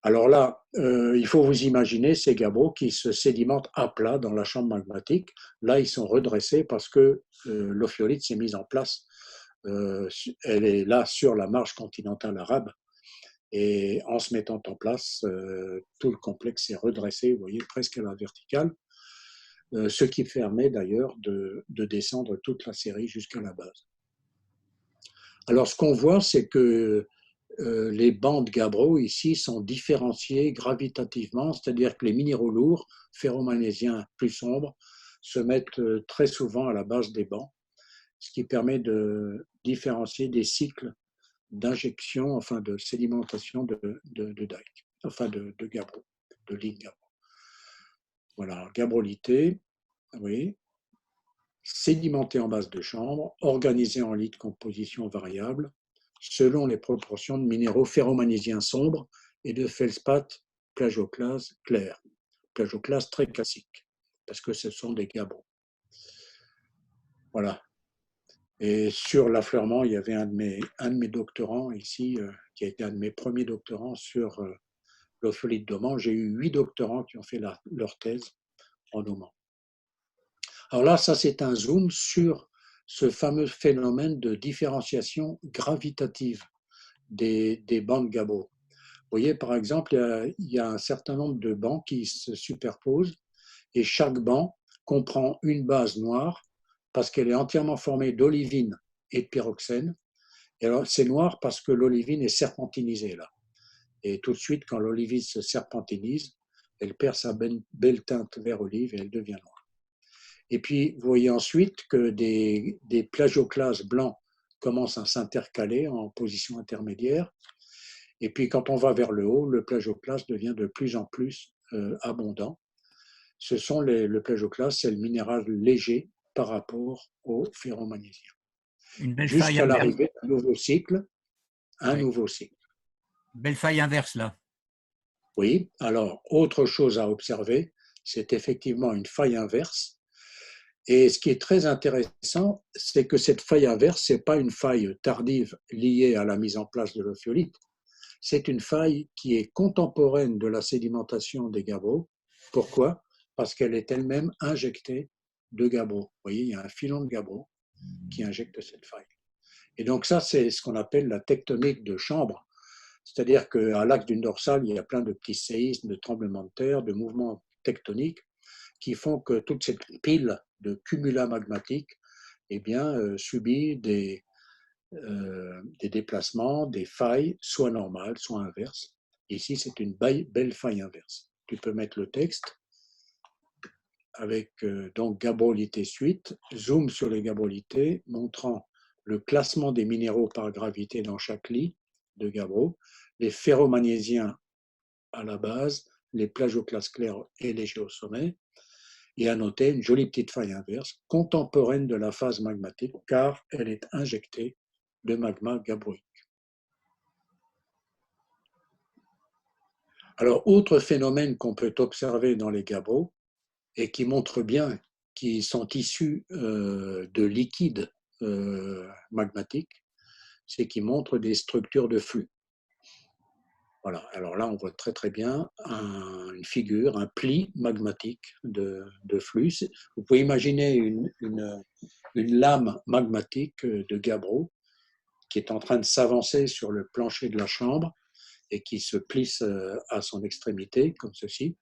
Alors là, il faut vous imaginer ces gabbros qui se sédimentent à plat dans la chambre magmatique. Là, ils sont redressés parce que l'ophiolite s'est mise en place. Elle est là sur la marge continentale arabe. Et en se mettant en place, tout le complexe est redressé, vous voyez, presque à la verticale. Ce qui permet d'ailleurs de descendre toute la série jusqu'à la base. Alors, ce qu'on voit, c'est que les bandes gabbro ici sont différenciées gravitativement, c'est-à-dire que les minéraux lourds, ferromagnésiens plus sombres, se mettent très souvent à la base des bancs, ce qui permet de différencier des cycles d'injection, enfin de sédimentation de dike, enfin de gabbro, de ligne gabbro. Voilà, gabrolité, oui, sédimenté en base de chambre, organisé en lits de composition variable, selon les proportions de minéraux ferromagnésiens sombres et de feldspath plagioclase clair, plagioclase très classique. parce que ce sont des gabbros. Voilà. Et sur l'affleurement, il y avait un de mes doctorants ici, qui a été un de mes premiers doctorants sur l'ophiolite d'Oman. J'ai eu 8 doctorants qui ont fait leur thèse en Oman. Alors là, ça c'est un zoom sur ce fameux phénomène de différenciation gravitative des bancs de gabbro. Vous voyez, par exemple, il y a un certain nombre de bancs qui se superposent et chaque banc comprend une base noire parce qu'elle est entièrement formée d'olivine et de pyroxène. Et alors, c'est noir parce que l'olivine est serpentinisée là. Et tout de suite, quand l'olivine se serpentinise, elle perd sa belle teinte vert olive et elle devient noire. Et puis, vous voyez ensuite que des plagioclases blancs commencent à s'intercaler en position intermédiaire. Et puis, quand on va vers le haut, le plagioclase devient de plus en plus abondant. Le plagioclase, c'est le minéral léger par rapport au ferromagnésiens. Une belle faille Jusqu'à inverse. l'arrivée d'un nouveau cycle, Ouais. nouveau cycle. Belle faille inverse là. Oui, alors, autre chose à observer, c'est effectivement une faille inverse. Et ce qui est très intéressant, c'est que cette faille inverse, ce n'est pas une faille tardive liée à la mise en place de l'ophiolite, c'est une faille qui est contemporaine de la sédimentation des gabbros. Pourquoi? Parce qu'elle est elle-même injectée de gabbros. Vous voyez, il y a un filon de gabbros qui injecte cette faille. Et donc ça, c'est ce qu'on appelle la tectonique de chambre. C'est-à-dire qu'à l'axe d'une dorsale, il y a plein de petits séismes, de tremblements de terre, de mouvements tectoniques qui font que toute cette pile de cumulats magmatiques eh bien, subit des déplacements, des failles, soit normales, soit inverses. Ici, c'est une belle faille inverse. Tu peux mettre le texte avec donc gabrolité suite, zoom sur les gabrolités, montrant le classement des minéraux par gravité dans chaque lit de gabbro, les ferromagnésiens à la base, les plagioclases clairs et légers au sommet, et à noter une jolie petite faille inverse, contemporaine de la phase magmatique, car elle est injectée de magma gabbroïque. Alors, autre phénomène qu'on peut observer dans les gabbros, et qui montre bien qu'ils sont issus de liquides magmatiques, c'est qu'ils montrent des structures de flux. Voilà, alors là, on voit très très bien une figure, un pli magmatique de flux. Vous pouvez imaginer une lame magmatique de gabbro qui est en train de s'avancer sur le plancher de la chambre et qui se plisse à son extrémité, comme ceci,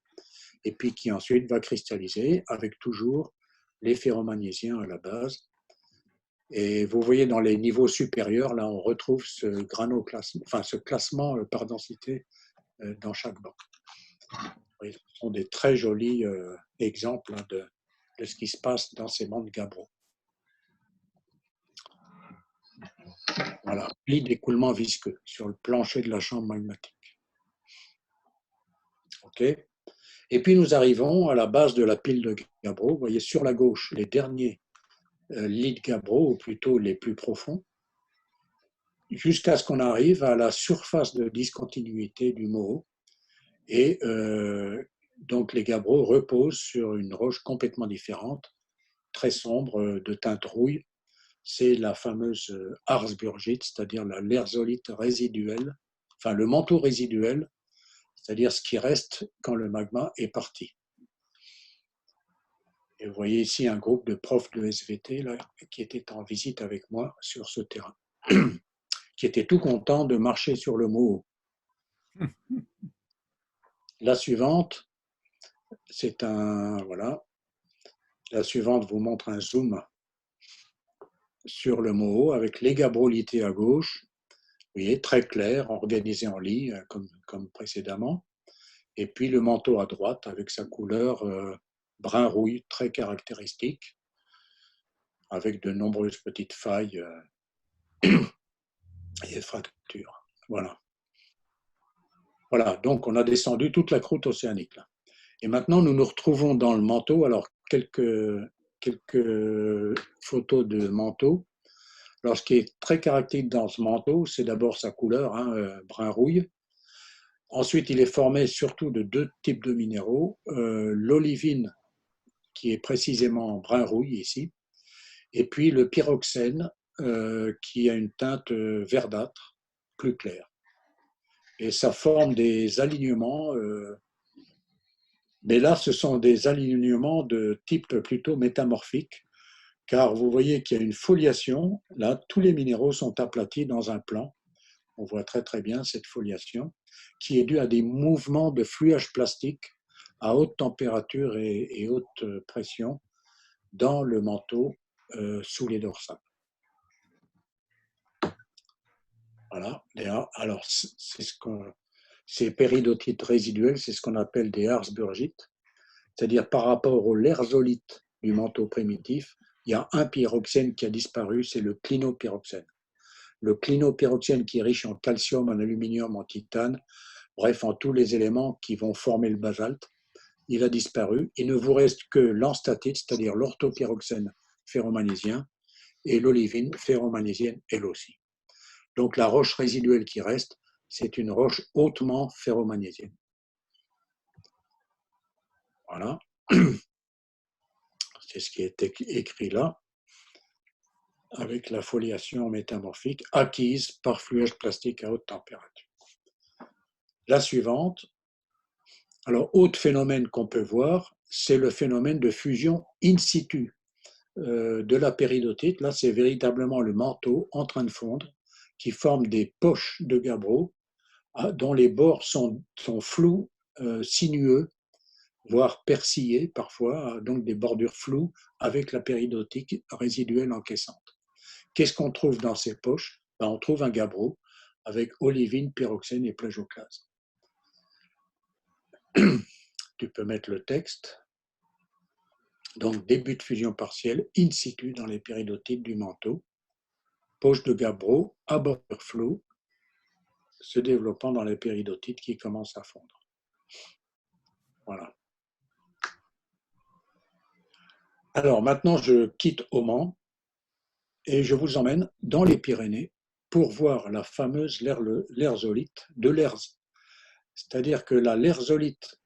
et puis qui ensuite va cristalliser avec toujours les ferromagnésiens à la base. Et vous voyez dans les niveaux supérieurs, là, on retrouve ce classement par densité dans chaque banc. Oui, ce sont des très jolis exemples de ce qui se passe dans ces bancs de gabbro. Voilà, pli d'écoulement visqueux sur le plancher de la chambre magmatique. OK. Et puis nous arrivons à la base de la pile de gabbro. Vous voyez sur la gauche les derniers lits de gabbro, ou plutôt les plus profonds, jusqu'à ce qu'on arrive à la surface de discontinuité du Moho. Et donc les gabbros reposent sur une roche complètement différente, très sombre, de teinte rouille. C'est la fameuse harzburgite, c'est-à-dire la lerzolite résiduelle, enfin le manteau résiduel, c'est-à-dire ce qui reste quand le magma est parti. Et vous voyez ici un groupe de profs de SVT là, qui étaient en visite avec moi sur ce terrain, qui étaient tout contents de marcher sur le Moho. La suivante, c'est voilà. La suivante vous montre un zoom sur le Moho avec les gabrolités à gauche. Vous voyez, très clair, organisé en lits comme précédemment. Et puis le manteau à droite avec sa couleur brun-rouille très caractéristique, avec de nombreuses petites failles et fractures. Voilà. Voilà, donc on a descendu toute la croûte océanique là. Et maintenant, nous nous retrouvons dans le manteau. Alors, quelques photos de manteau. Alors, ce qui est très caractéristique dans ce manteau, c'est d'abord sa couleur, brun-rouille. Ensuite, il est formé surtout de deux types de minéraux. L'olivine, qui est précisément brun-rouille ici, et puis le pyroxène, qui a une teinte verdâtre, plus claire. Et ça forme des alignements, mais là, ce sont des alignements de type plutôt métamorphique, car vous voyez qu'il y a une foliation. Là, tous les minéraux sont aplatis dans un plan. On voit très très bien cette foliation, qui est due à des mouvements de fluage plastique à haute température et haute pression dans le manteau sous les dorsales. Voilà. Alors, ces péridotites résiduels, c'est ce qu'on appelle des harzburgites, c'est-à-dire par rapport aux lerzolites du manteau primitif, il y a un pyroxène qui a disparu, c'est le clinopyroxène. Le clinopyroxène qui est riche en calcium, en aluminium, en titane, bref, en tous les éléments qui vont former le basalte, il a disparu. Il ne vous reste que l'enstatite, c'est-à-dire l'orthopyroxène ferromagnésiien, et l'olivine ferromagnésienne, elle aussi. Donc la roche résiduelle qui reste, c'est une roche hautement ferromagnésienne. Voilà. C'est ce qui est écrit là, avec la foliation métamorphique acquise par fluage plastique à haute température. La suivante, alors autre phénomène qu'on peut voir, c'est le phénomène de fusion in situ de la péridotite. Là, c'est véritablement le manteau en train de fondre qui forme des poches de gabbro dont les bords sont flous, sinueux, voire persillés parfois, donc des bordures floues avec la péridotite résiduelle encaissante. Qu'est-ce qu'on trouve dans ces poches? On trouve un gabbro avec olivine, pyroxène et plagioclase. Tu peux mettre le texte. Donc, début de fusion partielle in situ dans les péridotites du manteau. Poche de gabbro à bordure floue se développant dans les péridotites qui commencent à fondre. Voilà. Alors, maintenant, je quitte Oman et je vous emmène dans les Pyrénées pour voir la fameuse lerzolite de Lerz. C'est-à-dire que la lerzolite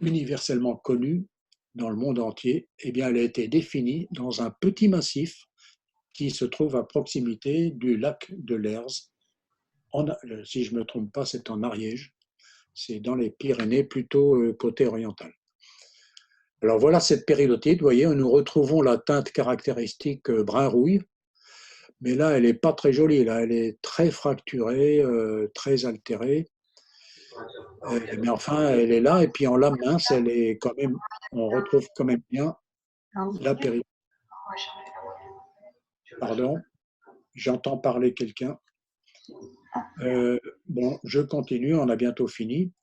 universellement connue dans le monde entier, eh bien, elle a été définie dans un petit massif qui se trouve à proximité du lac de Lerz. Si je ne me trompe pas, c'est en Ariège. C'est dans les Pyrénées, plutôt côté oriental. Alors voilà cette péridotite, vous voyez, nous retrouvons la teinte caractéristique brun-rouille, mais là, elle n'est pas très jolie, là, elle est très fracturée, très altérée. Mais enfin, elle est là, et puis en lame mince, elle est quand même, on retrouve quand même bien la péridotite. Pardon, j'entends parler quelqu'un. Bon, je continue, on a bientôt fini.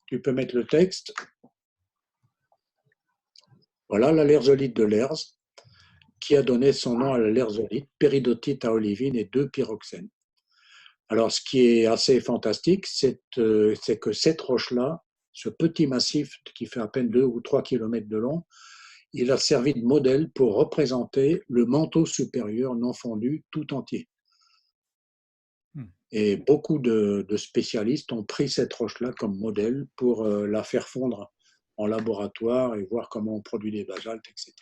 Tu peux mettre le texte. Voilà la lerzolite de Lerz, qui a donné son nom à la lerzolite, péridotite à olivine et 2 pyroxènes. Alors, ce qui est assez fantastique, c'est que cette roche-là, ce petit massif qui fait à peine 2 ou 3 km de long, il a servi de modèle pour représenter le manteau supérieur non fondu tout entier. Et beaucoup de spécialistes ont pris cette roche-là comme modèle pour la faire fondre en laboratoire et voir comment on produit des basaltes, etc.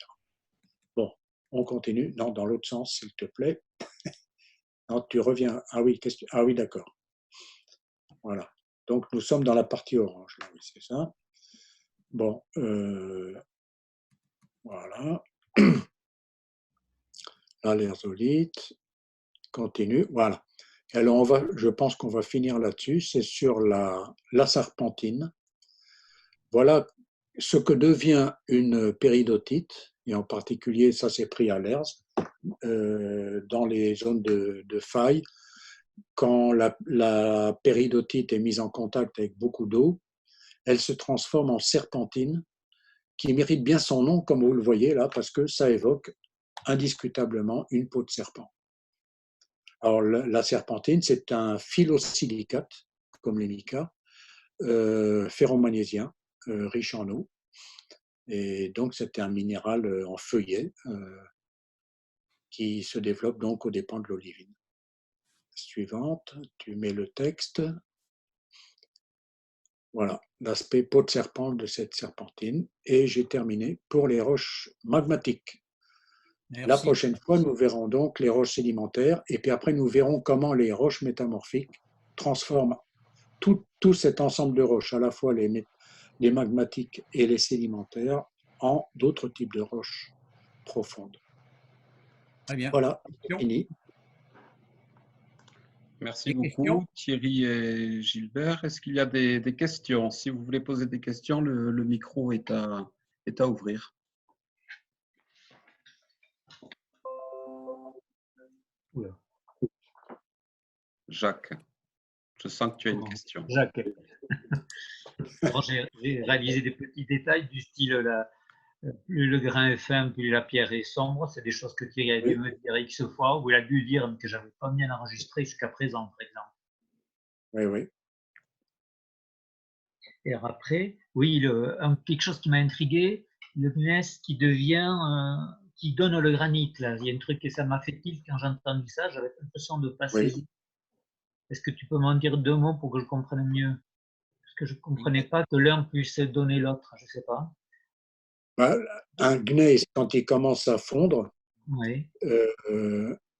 Bon, on continue. Non, dans l'autre sens, s'il te plaît. Non, tu reviens. Ah oui, ah oui, d'accord. Voilà. Donc, nous sommes dans la partie orange. Là, oui, c'est ça. Bon, voilà. Là, l'airsolite. Continue. Voilà. Alors, je pense qu'on va finir là-dessus. C'est sur la serpentine. Voilà ce que devient une péridotite, et en particulier, ça s'est pris à Lerz, dans les zones de faille. Quand la péridotite est mise en contact avec beaucoup d'eau, elle se transforme en serpentine, qui mérite bien son nom, comme vous le voyez là, parce que ça évoque indiscutablement une peau de serpent. Alors, la serpentine, c'est un phyllosilicate, comme les micas, ferromagnésien, riche en eau. Et donc, c'était un minéral en feuillet qui se développe donc aux dépens de l'olivine. Suivante, tu mets le texte. Voilà, l'aspect peau de serpent de cette serpentine. Et j'ai terminé pour les roches magmatiques. La Merci. prochaine fois, nous verrons donc les roches sédimentaires et puis après, nous verrons comment les roches métamorphiques transforment tout cet ensemble de roches, à la fois les magmatiques et les sédimentaires, en d'autres types de roches profondes. Très bien. Voilà, c'est fini. Merci Des questions? beaucoup, Thierry et Gilbert. Est-ce qu'il y a des questions? Si vous voulez poser des questions, le micro est à ouvrir. Oula. Jacques, je sens que tu as une Comment question. Jacques. Alors, j'ai réalisé des petits détails du style plus le grain est fin, plus la pierre est sombre. C'est des choses que Thierry a dû me dire X fois, ou il a dû dire que j'avais pas bien enregistré jusqu'à présent, par exemple. Oui, oui. Et après, oui, quelque chose qui m'a intrigué, le gneiss qui devient, qui donne le granit. Là. Il y a un truc que ça m'a fait tilt quand j'ai entendu ça, j'avais l'impression de ne pas saisir. Est-ce que tu peux m'en dire deux mots pour que je comprenne mieux? Parce que je ne comprenais pas que l'un puisse donner l'autre, je ne sais pas. Un gneiss, quand il commence à fondre, Oui,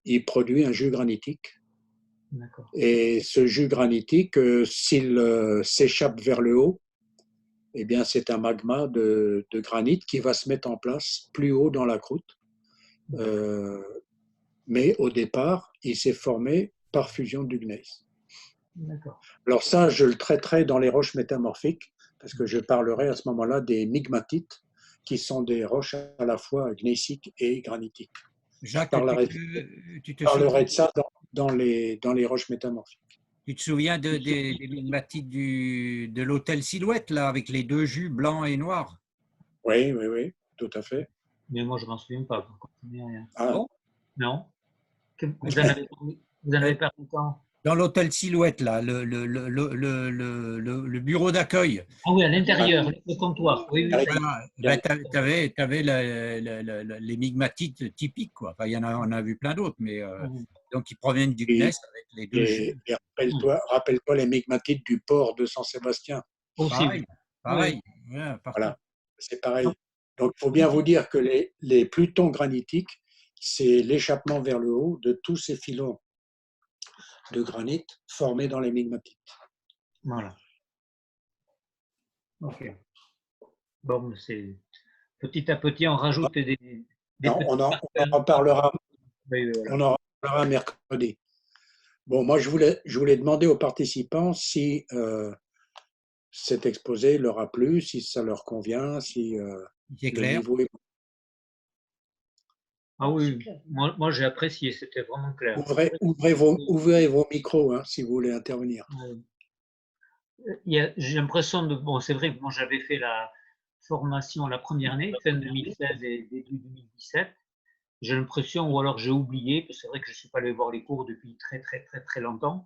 il produit un jus granitique. d'accord. Et ce jus granitique, s'il s'échappe vers le haut, eh bien, c'est un magma de granit qui va se mettre en place plus haut dans la croûte. Mais au départ, il s'est formé par fusion du gneiss. D'accord. Alors ça, je le traiterai dans les roches métamorphiques, parce que je parlerai à ce moment-là des migmatites, qui sont des roches à la fois gneissiques et granitiques. Jacques, Je parlerai de ça dans les roches métamorphiques. tu te souviens des migmatites de l'hôtel Silhouette, là, avec les deux jus blancs et noirs? Oui, oui, oui, tout à fait. Mais moi, je ne m'en souviens pas. Je ne connais rien. Ah, Bon. Non? Vous en avez parlé quand? Dans l'hôtel Silhouette, là, le bureau d'accueil. Ah oui, à l'intérieur, le comptoir. Oui, oui. Voilà, ben, tu avais, les migmatites typiques, quoi. Enfin, il y en a, on a vu plein d'autres, mais donc ils proviennent du gneiss avec les deux jus. et rappelle-toi les migmatites du port de Saint-Sébastien. Aussi, Pareil, oui. pareil. Ouais, partout. Voilà, c'est pareil. Donc, il faut bien vous dire que les plutons granitiques, c'est l'échappement vers le haut de tous ces filons de granit formés dans les migmatites. Voilà. Ok. Bon, c'est petit à petit, on rajoute des On en marqueurs. reparlera, Oui, oui, voilà. on en reparlera mercredi. Bon, moi, je voulais demander aux participants si cet exposé leur a plu, si ça leur convient, si C'est le clair. niveau est... Ah oui, moi j'ai apprécié, c'était vraiment clair. Ouvrez vos micros hein, si vous voulez intervenir. J'ai l'impression de. Bon, c'est vrai que moi j'avais fait la formation la première année, fin 2016 et début 2017. J'ai l'impression, ou alors j'ai oublié, parce que c'est vrai que je ne suis pas allé voir les cours depuis très très très très longtemps,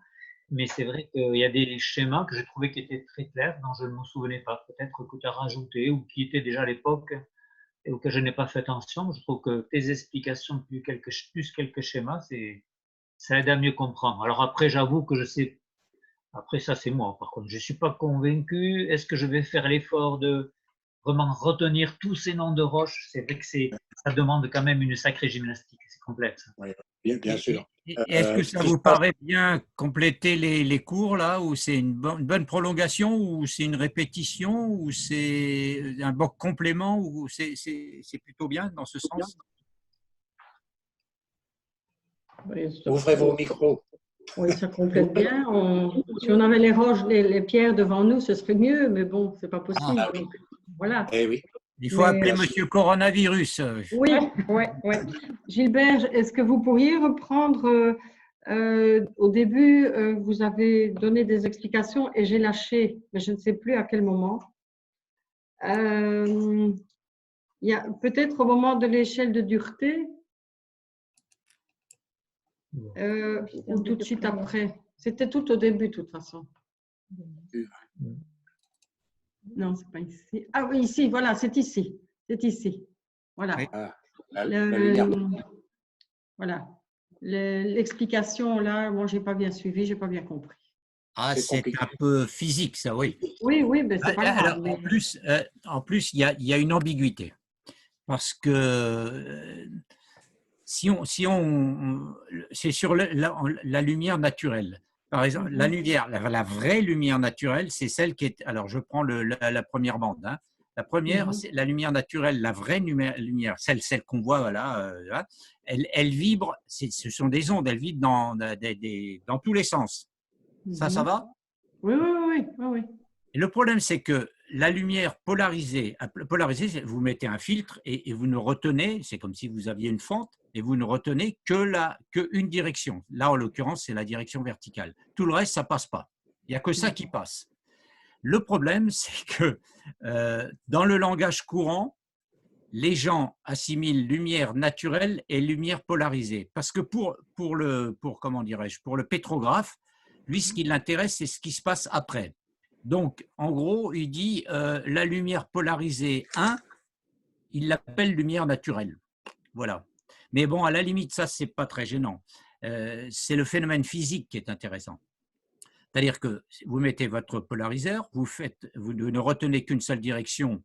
mais c'est vrai qu'il y a des schémas que j'ai trouvé qui étaient très clairs, dont je ne me souvenais pas, peut-être que tu as rajouté, ou qui étaient déjà à l'époque et auxquels je n'ai pas fait attention. Je trouve que tes explications plus quelques schémas, ça aide à mieux comprendre. Alors après, j'avoue que je sais, après ça c'est moi par contre, je ne suis pas convaincu. Est-ce que je vais faire l'effort de vraiment retenir tous ces noms de roches? C'est vrai que ça demande quand même une sacrée gymnastique, c'est complexe. Oui, bien sûr. Est-ce que ça vous paraît bien compléter les cours là, ou c'est une bonne prolongation, ou c'est une répétition, ou c'est un bon complément, ou c'est plutôt bien dans ce sens? Ouvrez vos micros. Oui, ça complète bien. Si on avait les roches, les pierres devant nous, ce serait mieux, mais bon, c'est pas possible. Ah oui. Donc, voilà. Eh oui. Il faut appeler Monsieur Coronavirus. Oui, oui, oui. Gilbert, est-ce que vous pourriez reprendre au début, vous avez donné des explications et j'ai lâché, mais je ne sais plus à quel moment. Il y a peut-être au moment de l'échelle de dureté, ou tout de suite après. C'était tout au début, de toute façon. Non, c'est pas ici. Ah oui, ici, voilà, c'est ici. C'est ici. Voilà. Voilà. L'explication, là, moi, je n'ai pas bien suivi, je n'ai pas bien compris. Ah, C'est c'est compliqué. un peu physique, ça, oui. Oui, oui, mais c'est pas grave. Alors, en plus, il y a une ambiguïté. Parce que c'est sur la lumière naturelle. Par exemple, la lumière, la vraie lumière naturelle, c'est celle qui est. Alors, je prends la première bande. Hein. La première, c'est la lumière naturelle, la vraie lumière, celle qu'on voit, voilà, là, elle vibre. Ce sont des ondes, elles vibrent dans tous les sens. Ça va? Oui, oui, oui, oui, oui. Et le problème, c'est que la lumière polarisée, vous mettez un filtre et vous ne retenez, c'est comme si vous aviez une fente, et vous ne retenez qu'une direction. Là, en l'occurrence, c'est la direction verticale. Tout le reste, ça ne passe pas. Il n'y a que ça qui passe. Le problème, c'est que dans le langage courant, les gens assimilent lumière naturelle et lumière polarisée. Parce que comment dirais-je, pour le pétrographe, lui, ce qui l'intéresse, c'est ce qui se passe après. Donc, en gros, il dit la lumière polarisée 1, il l'appelle lumière naturelle. Voilà. Mais bon, à la limite, ça, c'est pas très gênant. C'est le phénomène physique qui est intéressant. C'est-à-dire que vous mettez votre polariseur, vous ne retenez qu'une seule direction,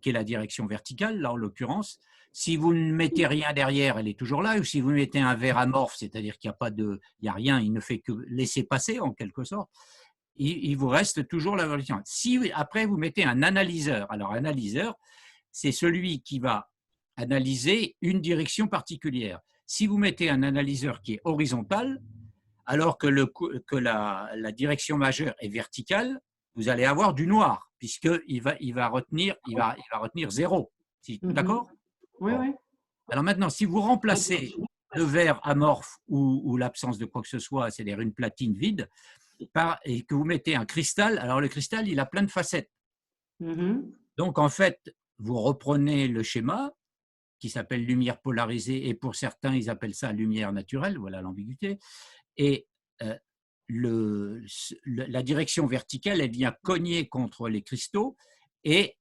qui est la direction verticale, là en l'occurrence. Si vous ne mettez rien derrière, elle est toujours là. Ou si vous mettez un verre amorphe, c'est-à-dire qu'il n'y a rien, il ne fait que laisser passer en quelque sorte, il vous reste toujours la version. Si après vous mettez un analyseur, alors analyseur, c'est celui qui va analyser une direction particulière. Si vous mettez un analyseur qui est horizontal, alors que la direction majeure est verticale, vous allez avoir du noir, puisqu'il va retenir 0. D'accord? Oui, Bon. oui. Alors maintenant, si vous remplacez le verre amorphe ou l'absence de quoi que ce soit, c'est-à-dire une platine vide, et que vous mettez un cristal, alors le cristal, il a plein de facettes. Donc, en fait, vous reprenez le schéma qui s'appelle lumière polarisée, et pour certains, ils appellent ça lumière naturelle, voilà l'ambiguïté, et la direction verticale, elle vient cogner contre les cristaux et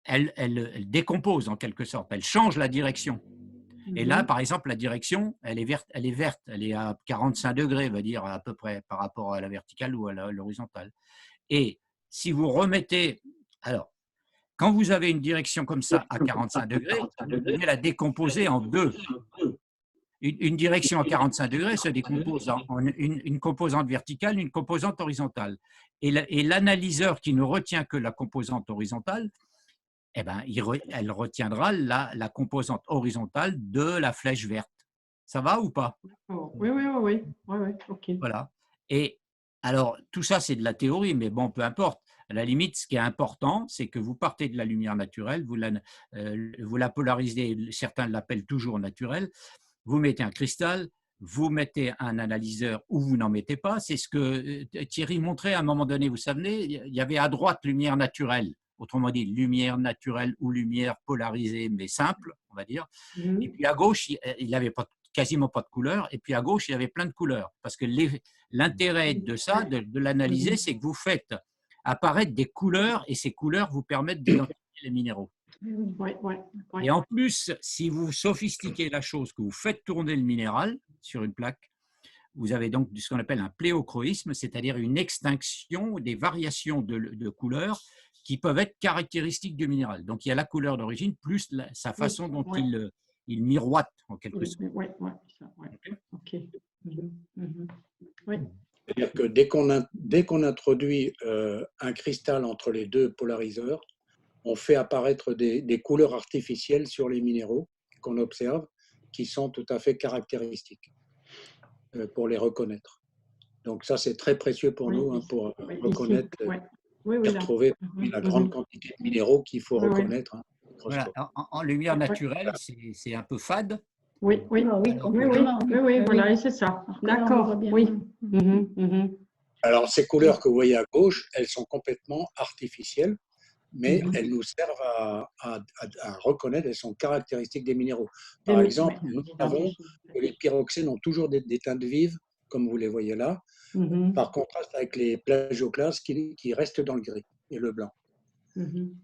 elle décompose en quelque sorte, elle change la direction. Et là, par exemple, la direction, elle est verte, elle est à 45 degrés, on va dire, à peu près, par rapport à la verticale ou à l'horizontale. Et si vous remettez, alors, quand vous avez une direction comme ça à 45 degrés, vous devez la décomposer en deux. Une direction à 45 degrés se décompose en une composante verticale, une composante horizontale. Et l'analyseur qui ne retient que la composante horizontale, eh ben, elle retiendra la composante horizontale de la flèche verte. Ça va ou pas? Oui, oui, oui, oui, oui, ok. Voilà. Et alors, tout ça, c'est de la théorie, mais bon, peu importe. À la limite, ce qui est important, c'est que vous partez de la lumière naturelle, vous la polarisez, certains l'appellent toujours naturelle, vous mettez un cristal, vous mettez un analyseur ou vous n'en mettez pas. C'est ce que Thierry montrait à un moment donné. Vous savez, il y avait à droite lumière naturelle, autrement dit lumière naturelle ou lumière polarisée, mais simple, on va dire. Et puis à gauche, il n'avait quasiment pas de couleurs. Et puis à gauche, il y avait plein de couleurs. Parce que l'intérêt de ça, de l'analyser, c'est que vous faites apparaître des couleurs et ces couleurs vous permettent d'identifier les minéraux. Oui, oui, oui. Et en plus, si vous sophistiquez la chose, que vous faites tourner le minéral sur une plaque, vous avez donc ce qu'on appelle un pléochroïsme, c'est-à-dire une extinction des variations de couleurs qui peuvent être caractéristiques du minéral. Donc, il y a la couleur d'origine plus sa façon dont il miroite, en quelque sorte. Oui, oui, ok. Oui. C'est-à-dire que dès qu'on introduit un cristal entre les deux polariseurs, on fait apparaître des couleurs artificielles sur les minéraux qu'on observe, qui sont tout à fait caractéristiques pour les reconnaître. Donc ça, c'est très précieux pour nous, hein, pour reconnaître et retrouver la grande quantité de minéraux qu'il faut reconnaître. Hein, voilà. En lumière naturelle, c'est un peu fade. Oui, oui, oui, voilà, c'est ça. D'accord, oui. Alors, ces couleurs que vous voyez à gauche, elles sont complètement artificielles, mais elles nous servent à reconnaître, elles sont caractéristiques des minéraux. Par exemple, nous savons que les pyroxènes ont toujours des teintes vives, comme vous les voyez là, par contraste avec les plagioclases qui restent dans le gris et le blanc.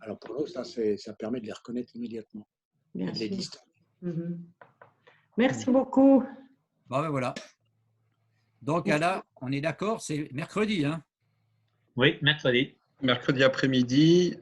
Alors pour nous, ça permet de les reconnaître immédiatement et de les distinguer. Merci beaucoup. Bon, ben voilà. Donc, là, on est d'accord, c'est mercredi. Hein? Oui, mercredi. Mercredi après-midi.